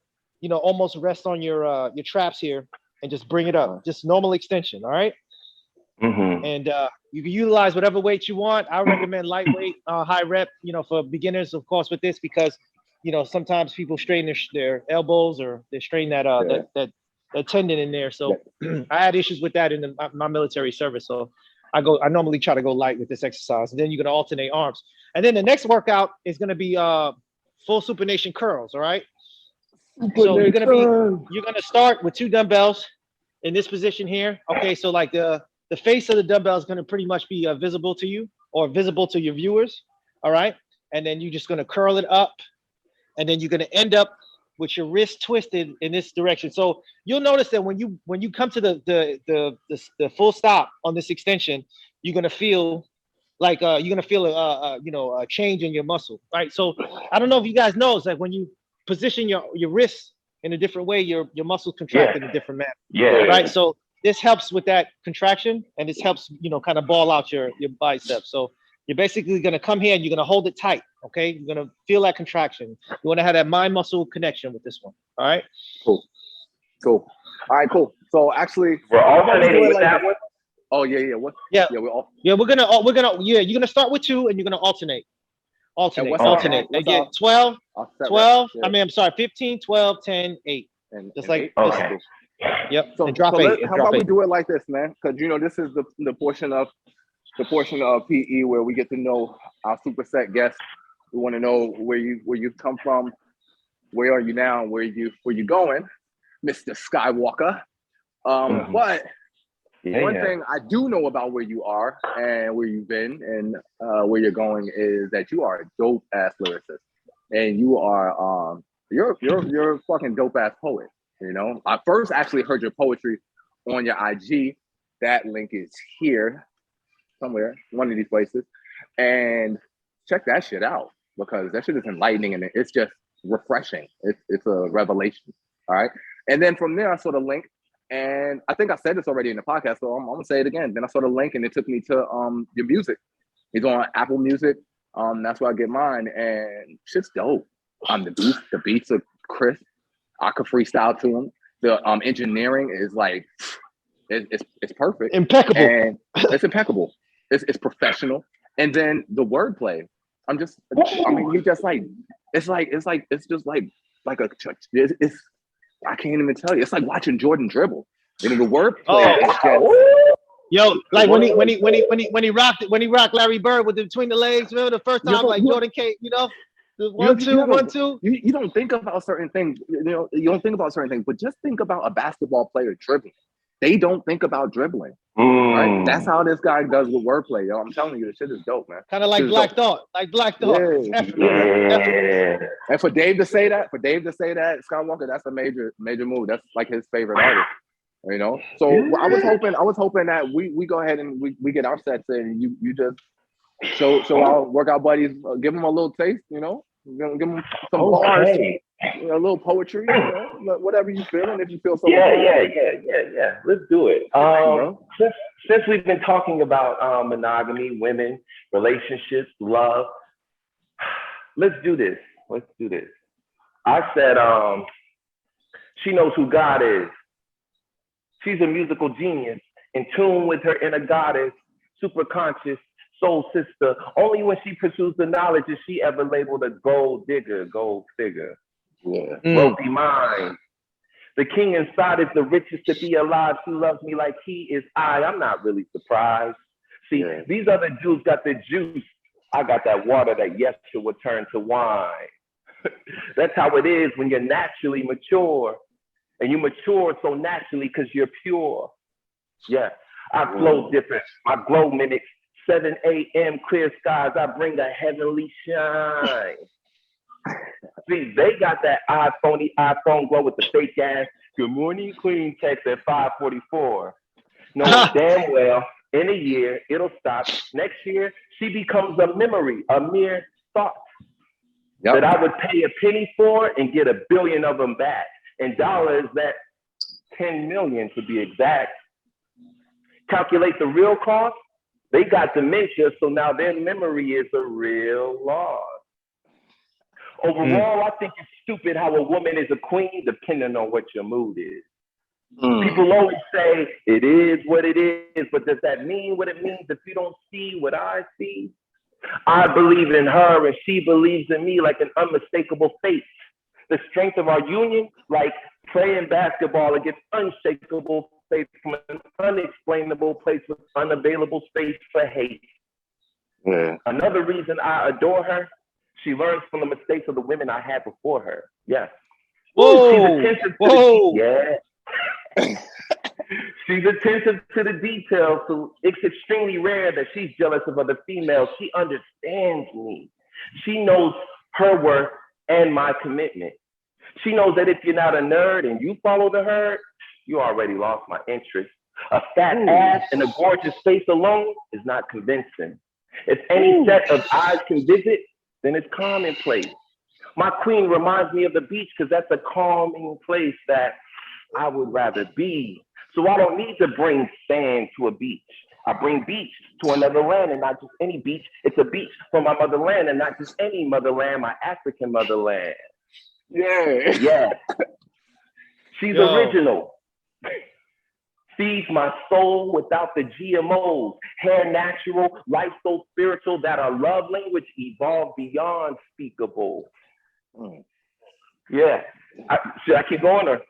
almost rest on your traps here, and just bring it up. Just normal extension, all right? And you can utilize whatever weight you want. I recommend lightweight, high rep, for beginners, of course, with this because, sometimes people strain their elbows or they strain that tendon in there. So I had issues with that in my military service. So I normally try to go light with this exercise, and then you're going to alternate arms. And then the next workout is going to be full supination curls. All right. So you're going to start with 2 dumbbells in this position here. Okay. So the face of the dumbbell is going to pretty much be visible to you or visible to your viewers. All right. And then you're just going to curl it up, and then you're going to end up with your wrist twisted in this direction. So you'll notice that when you come to the full stop on this extension, you're gonna feel a change in your muscle, right? So I don't know if you guys know, it's like when you position your wrists in a different way, your muscles contract in a different manner. Yeah. Right. So this helps with that contraction, and this helps kind of ball out your biceps. So you're basically gonna come here and you're gonna hold it tight. Okay, you're gonna feel that contraction. You want to have that mind-muscle connection with this one. All right. Cool. All right, cool. So actually, we're alternating with that one. Oh yeah. What? Yeah. We're gonna you're gonna start with 2 and you're gonna alternate. Alternate. Again, 12. I mean, I'm sorry, 15, 12, 10, 8. Just like okay. Yep. So and drop so 8. how about we do it like this, man? Because this is the portion of PE where we get to know our superset guests. We want to know where you've come from, where are you now, where you going, Mr. Skywalker. But one thing I do know about where you are and where you've been and where you're going is that you are a dope ass lyricist, and you are you're a fucking dope ass poet. I first actually heard your poetry on your IG. That link is here somewhere, one of these places, and check that shit out because that shit is enlightening and it's just refreshing. It's a revelation. All right. And then from there, I saw the link, and I think I said this already in the podcast, so I'm gonna say it again. Then I saw the link, and it took me to your music. It's on Apple Music. That's where I get mine, and shit's dope. The beats are crisp. I could freestyle to them. The engineering is like it's perfect, Impeccable, and it's impeccable. It's professional, and then the wordplay. You just like it's just like a it's I can't even tell you. It's like watching Jordan dribble. The wordplay is just. Yo, like when he rocked Larry Bird with between the legs. Remember the first time Jordan came, the 1 2 1 2. You don't think about certain things. You don't think about certain things, but just think about a basketball player dribbling. They don't think about dribbling. Right? That's how this guy does with wordplay, yo. I'm telling you, this shit is dope, man. Kind of like Black Thought. Yeah. And for Dave to say that, Skywalker, that's a major move. That's like his favorite artist. So I was hoping that we go ahead and we get our sets in. You just show our workout buddies, give them a little taste, Give them some bars, a little poetry, whatever you feel, and if you feel so. Yeah. Let's do it. Since we've been talking about monogamy, women, relationships, love, let's do this. I said, she knows who God is. She's a musical genius, in tune with her inner goddess, super conscious, soul sister. Only when she pursues the knowledge is she ever labeled a gold digger, gold figure. Yeah. Wealthy mind. The king inside is the richest to be alive. She loves me like he is I. I'm not really surprised. See, these other Jews got the juice. I got that water that Yeshua would turn to wine. That's how it is when you're naturally mature. And you mature so naturally because you're pure. Yeah, I flow different. My glow mimics 7 a.m. clear skies. I bring a heavenly shine. See, they got that iPhone glow with the fake ass "Good morning, Queen" text at 5:44. Knowing damn well in a year it'll stop. Next year she becomes a memory, a mere thought that I would pay a penny for and get 1 billion of them back. In dollars, that 10 million to be exact. Calculate the real cost. They got dementia, so now their memory is a real loss. Overall, I think it's stupid how a woman is a queen depending on what your mood is. People always say it is what it is, but does that mean what it means if you don't see what I see? I believe in her and she believes in me like an unmistakable faith. The strength of our union, like playing basketball against unshakable faith from an unexplainable place with unavailable space for hate. Yeah. Another reason I adore her, she learns from the mistakes of the women I had before her. Yes. Whoa. She's attentive to the details, so it's extremely rare that she's jealous of other females. She understands me. She knows her worth and my commitment. She knows that if you're not a nerd and you follow the herd, you already lost my interest. A fat ass and a gorgeous face alone is not convincing. If any set of eyes can visit, then it's commonplace. My queen reminds me of the beach because that's a calming place that I would rather be. So I don't need to bring sand to a beach. I bring beach to another land and not just any beach. It's a beach for my motherland and not just any motherland, my African motherland. Yeah. She's original. Feeds my soul without the GMOs. Hair natural, life so spiritual that our love language evolved beyond speakable. Yeah. Should I keep going or?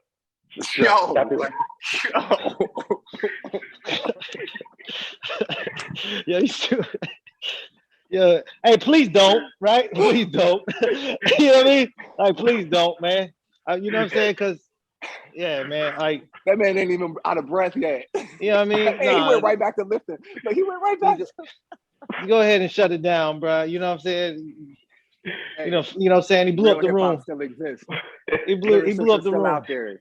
Yeah. Hey, please don't, right? Please don't. You know what I mean? Like, please don't, man. You know what I'm saying? Because, yeah, man, like that man ain't even out of breath yet. You know what I mean? He went right back to lifting. Like, he went right back. You go ahead and shut it down, bro. You know what I'm saying? You know what I'm saying? He blew up the room. Still exists. He blew up the room. Out there.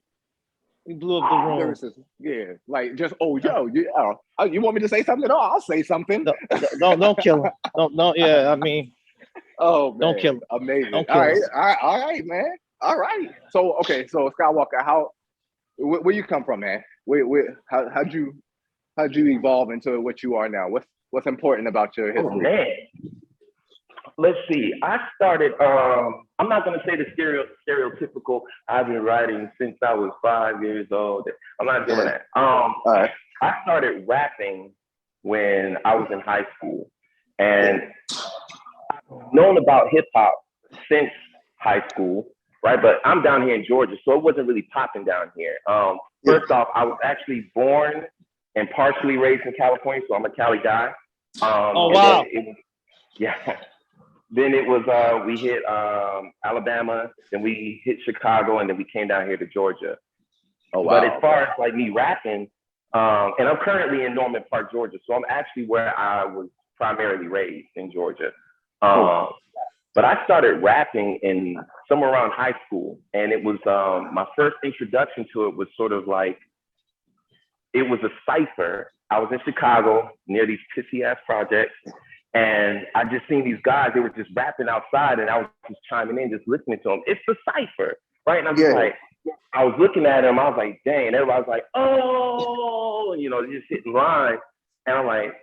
He blew up the room. Yeah, like just you want me to say something? Oh, I'll say something. Don't kill him. Don't. Yeah, I mean, man. Don't kill him. Amazing. All right, man. All right. So Skywalker, where you come from, man? How'd you evolve into what you are now? What's important about your history? Oh, man. Let's see. I started, I'm not going to say the stereotypical, I've been writing since I was 5 years old. I'm not doing that. I started rapping when I was in high school. And I've known about hip hop since high school, right? But I'm down here in Georgia, so it wasn't really popping down here. First off, I was actually born and partially raised in California, so I'm a Cali guy. Oh, wow. Then it was, we hit Alabama, then we hit Chicago, and then we came down here to Georgia. Oh, wow. But as far as like me rapping, and I'm currently in Norman Park, Georgia, so I'm actually where I was primarily raised in Georgia. But I started rapping in somewhere around high school, and it was my first introduction to it was sort of like, it was a cipher. I was in Chicago near these pissy ass projects, And I just seen these guys, they were just rapping outside, and I was just chiming in, just listening to them. It's a cipher, right? And I'm just like, I was looking at them, I was like, dang, and everybody was like, oh, you know, just hitting lines. And I'm like,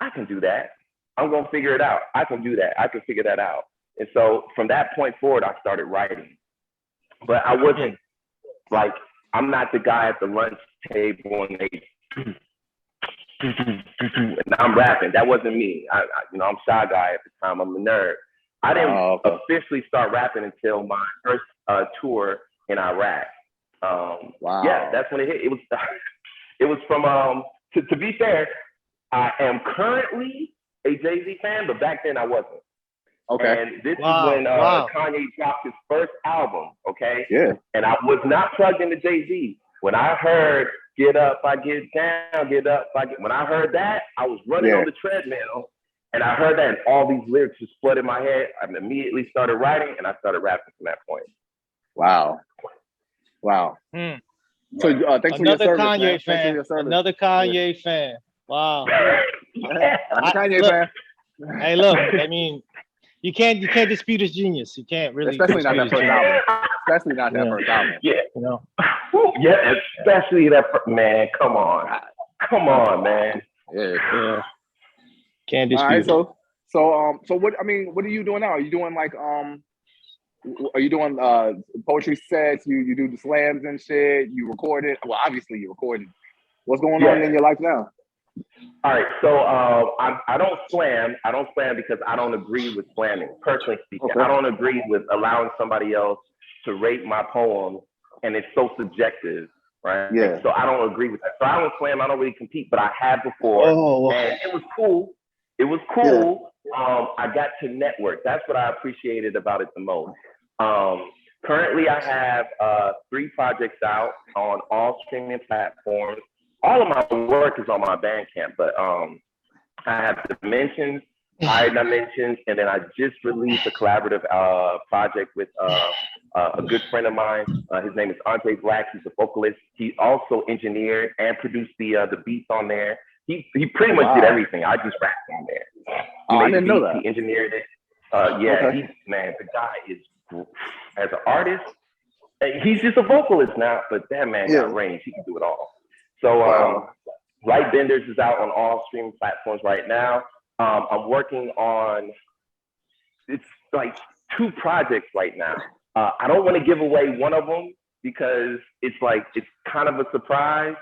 I can do that. I'm gonna figure it out. I can do that. I can figure that out. And so from that point forward, I started writing. But I wasn't like, I'm not the guy at the lunch table and they and I'm rapping. That wasn't me. You know, I'm shy guy at the time. I'm a nerd. I didn't officially start rapping until my first tour in Iraq. Wow. Yeah, that's when it hit. It was from to be fair, I am currently a Jay-Z fan, but back then I wasn't. Okay. And this is when Kanye dropped his first album, okay? Yeah. And I was not plugged into Jay-Z. When I heard Get Up, I Get Down, Get Up, I Get... When I heard that, I was running on the treadmill, and I heard that, and all these lyrics just flooded my head. I immediately started writing, and I started rapping from that point. Wow. Wow. So thanks for your service, Kanye man. fan. Another Kanye fan. Wow. I'm a Kanye fan. Hey, look, I mean, you can't dispute his genius. You can't really, especially not that first album. Especially not that first album. Yeah, you know. Yeah, especially that man. Come on, man. Yeah. Can't dispute. All right, so what? I mean, what are you doing now? Are you doing like Are you doing poetry sets? You do the slams and shit. You record it. Well, obviously you recorded. What's going on in your life now? All right, so I don't slam. I don't slam because I don't agree with slamming. Personally speaking, I don't agree with allowing somebody else to rate my poem, and it's so subjective, right? Yeah. So I don't agree with that. So I don't slam. I don't really compete, but I have before, and it was cool. It was cool. Yeah. I got to network. That's what I appreciated about it the most. Currently, I have 3 projects out on all streaming platforms. All of my work is on my Bandcamp, but I have Dimensions, Higher Dimensions, and then I just released a collaborative project with a good friend of mine. His name is Andre Black. He's a vocalist. He also engineered and produced the beats on there. He pretty much did everything. I just rapped on there. I didn't know that. He engineered it. The guy is, as an artist, he's just a vocalist now, but that man got range. He can do it all. So Light Benders is out on all streaming platforms right now. I'm working on, it's like 2 projects right now. I don't want to give away one of them because it's kind of a surprise,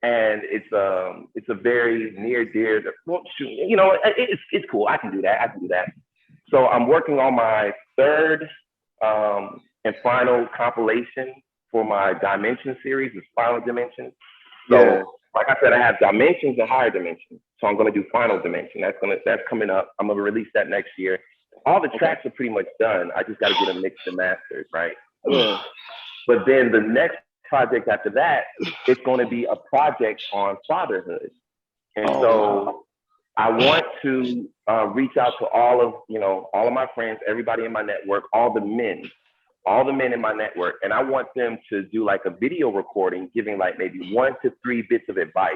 and it's a very near dear. Well, you know, it's cool. I can do that. So I'm working on my 3rd and final compilation for my Dimension series. It's Final Dimension. So, like I said, I have Dimensions and Higher Dimensions. So I'm going to do Final Dimension. That's coming up. I'm going to release that next year. All the tracks are pretty much done. I just got to get them mixed and mastered, right? Yeah. But then the next project after that, it's going to be a project on fatherhood. And I want to reach out to all of my friends, everybody in my network, all the men in my network, and I want them to do like a video recording, giving like maybe 1 to 3 bits of advice.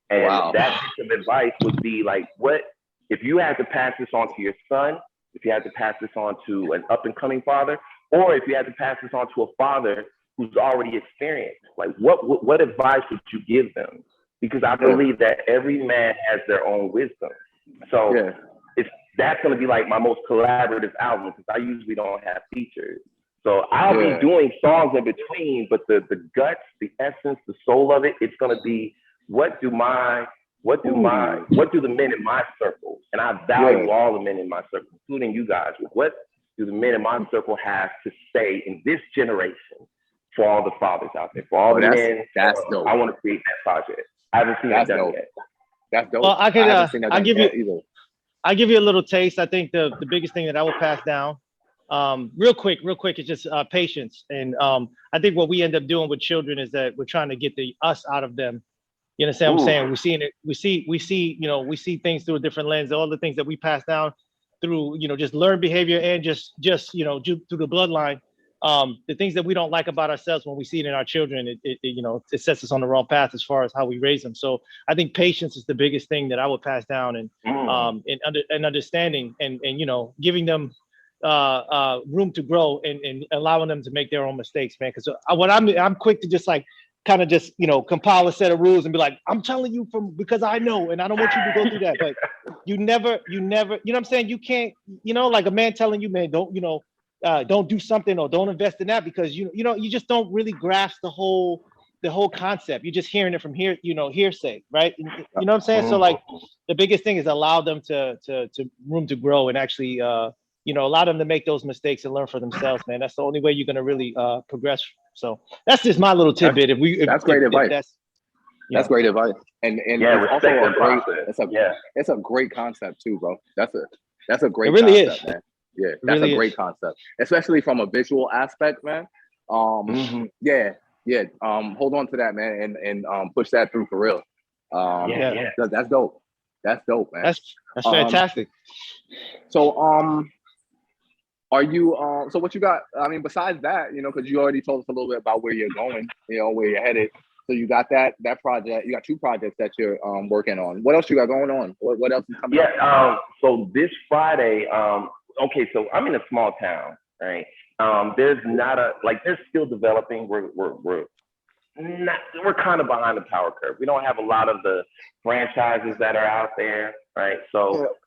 And that bit of advice would be like, what if you had to pass this on to your son, if you had to pass this on to an up and coming father, or if you had to pass this on to a father who's already experienced, like what advice would you give them? Because I believe that every man has their own wisdom. So that's going to be like my most collaborative album, because I usually don't have features. So I'll be doing songs in between, but the guts, the essence, the soul of it, it's going to be what do the men in my circle, and I value all the men in my circle, including you guys, what do the men in my circle have to say in this generation for all the fathers out there, for all the men? That's dope. I want to create that project. I haven't seen that done yet. That's dope. Well, I'll give you a little taste. I think the biggest thing that I will pass down, real quick, is just patience. And I think what we end up doing with children is that we're trying to get the us out of them. You understand what I'm saying? We're seeing it. We see things through a different lens. All the things that we pass down through, just learned behavior and just through the bloodline. the things that we don't like about ourselves when we see it in our children, it sets us on the wrong path as far as how we raise them. So I think patience is the biggest thing that I would pass down, and understanding and giving them room to grow and allowing them to make their own mistakes, man. Because I'm quick to just like kind of just compile a set of rules and be like, I'm telling you because I know, and I don't want you to go through that. But you never, you know what I'm saying? You can't, like a man telling you, man, don't do something or don't invest in that, because you just don't really grasp the whole concept. You're just hearing it from hearsay, right? You know what I'm saying? So like the biggest thing is allow them to room to grow and actually allow them to make those mistakes and learn for themselves, man. That's the only way you're gonna really progress. So that's just my little tidbit. That's great advice. That's great advice. And it's also it's a great concept too, bro. That's a great concept, is. Man. Yeah, that's really a great concept, especially from a visual aspect, man. Hold on to that, man, and push that through for real. That's dope. That's dope, man. That's fantastic. So are you so what you got? I mean, besides that, because you already told us a little bit about where you're going, where you're headed. So you got that project. You got 2 projects that you're working on. What else you got going on? What else is coming up? So this Friday, okay, so I'm in a small town, right? There's not they're still developing. We're kind of behind the power curve. We don't have a lot of the franchises that are out there, right? So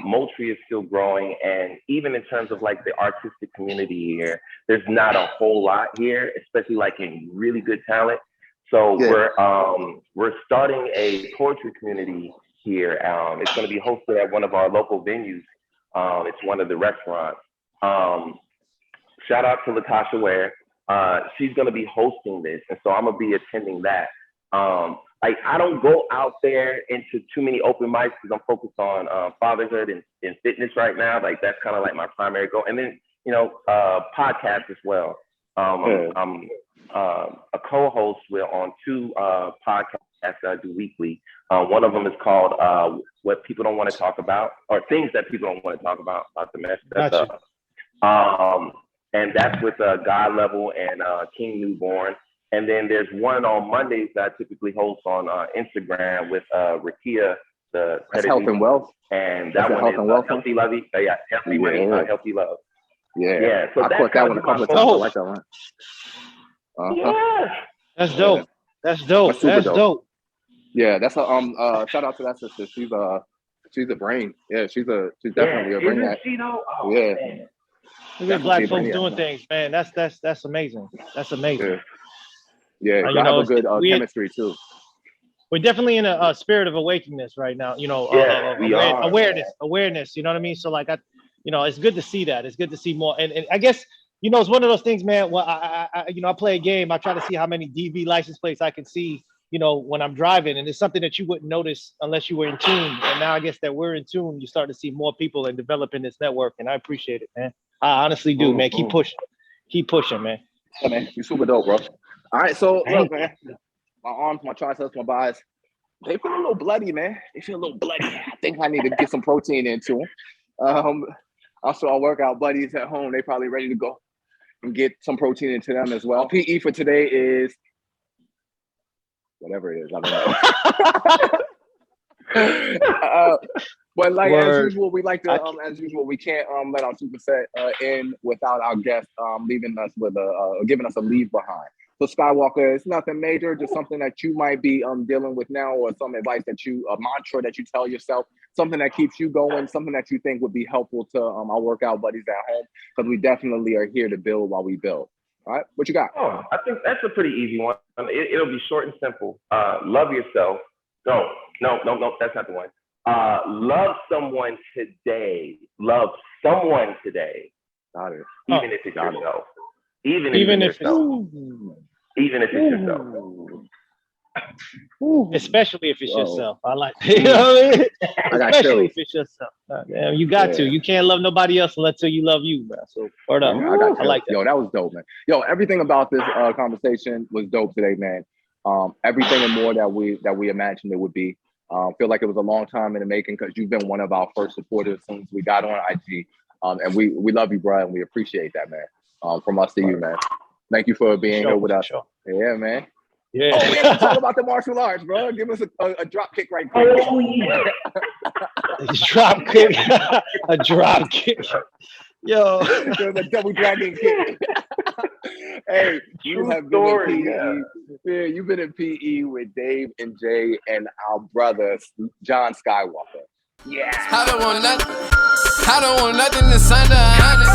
Moultrie is still growing, and even in terms of like the artistic community here, there's not a whole lot here, especially like in really good talent. So we're starting a poetry community here. It's going to be hosted at one of our local venues. It's one of the restaurants. Shout out to Latasha Ware. She's going to be hosting this, and so I'm going to be attending that. I don't go out there into too many open mics because I'm focused on fatherhood and fitness right now. Like that's kind of like my primary goal. And then, podcasts as well. I'm a co-host on 2 podcasts that I do weekly. One of them is called What People Don't Want to Talk About, or Things That People Don't Want to Talk About the mess that's up. And that's with God Level and King Newborn. And then there's one on Mondays that I typically host on Instagram with Rakia, that's Health and Wealth. And that one is Healthy Love. Healthy Money, Healthy Love. Yeah. So I caught that one a couple of times. I like that one. That's dope. That's dope. That's dope. Yeah, that's a shout out to that sister. She's a brain. Yeah, she's definitely a brain. Isn't she though? Man. Look at Black folks doing things, man. That's amazing. That's amazing. Yeah, you have a good chemistry too. We're definitely in a spirit of awakeness right now. We are awareness. You know what I mean? So like it's good to see that. It's good to see more. And I guess it's one of those things, man. Well, I play a game. I try to see how many DV license plates I can see, when I'm driving, and it's something that you wouldn't notice unless you were in tune. And now I guess that we're in tune, you start to see more people and developing this network, and I appreciate it, man. I honestly do, man. Keep pushing, man. Yeah, man, you're super dope, bro. All right, so look, man, my arms, my triceps, my buys, they feel a little bloody, man. They feel a little bloody. I think I need to get some protein into them. Also, our workout buddies at home, they probably ready to go and get some protein into them as well. PE for today is whatever it is. I don't know. But like as usual, we like to as usual, we can't let our SuperSet in without our guest leaving us with giving us a leave behind. So Skywalker, it's nothing major, just something that you might be dealing with now, or some advice a mantra that you tell yourself, something that keeps you going, something that you think would be helpful to our workout buddies at home, because we definitely are here to build while we build. All right, what you got? Oh, I think that's a pretty easy one. It'll be short and simple. Love yourself. No, that's not the one. Love someone today. Love someone today. Got it. Even if it's yourself. Even if it's yourself. Especially if it's yourself. I like it. Especially if it's yourself. You got to. You can't love nobody else until you love you, man. So word up. I like that. Yo, that was dope, man. Yo, everything about this conversation was dope today, man. Everything and more that we imagined it would be. Feel like it was a long time in the making, because you've been one of our first supporters since we got on IG. And we love you, bro, and we appreciate that, man. from us to you, man. Thank you for being here with us. Sure. Yeah, man. Yeah. Oh, we have to talk about the martial arts, bro. Give us a drop kick right quick. Oh yeah. Drop kick. A drop kick. Yo. There's a double dragon kick. Hey, you have been in PE. Yeah, you've been in PE with Dave and Jay and our brother John Skywalker. Yeah. I don't want nothing. I don't want nothing that's under 100.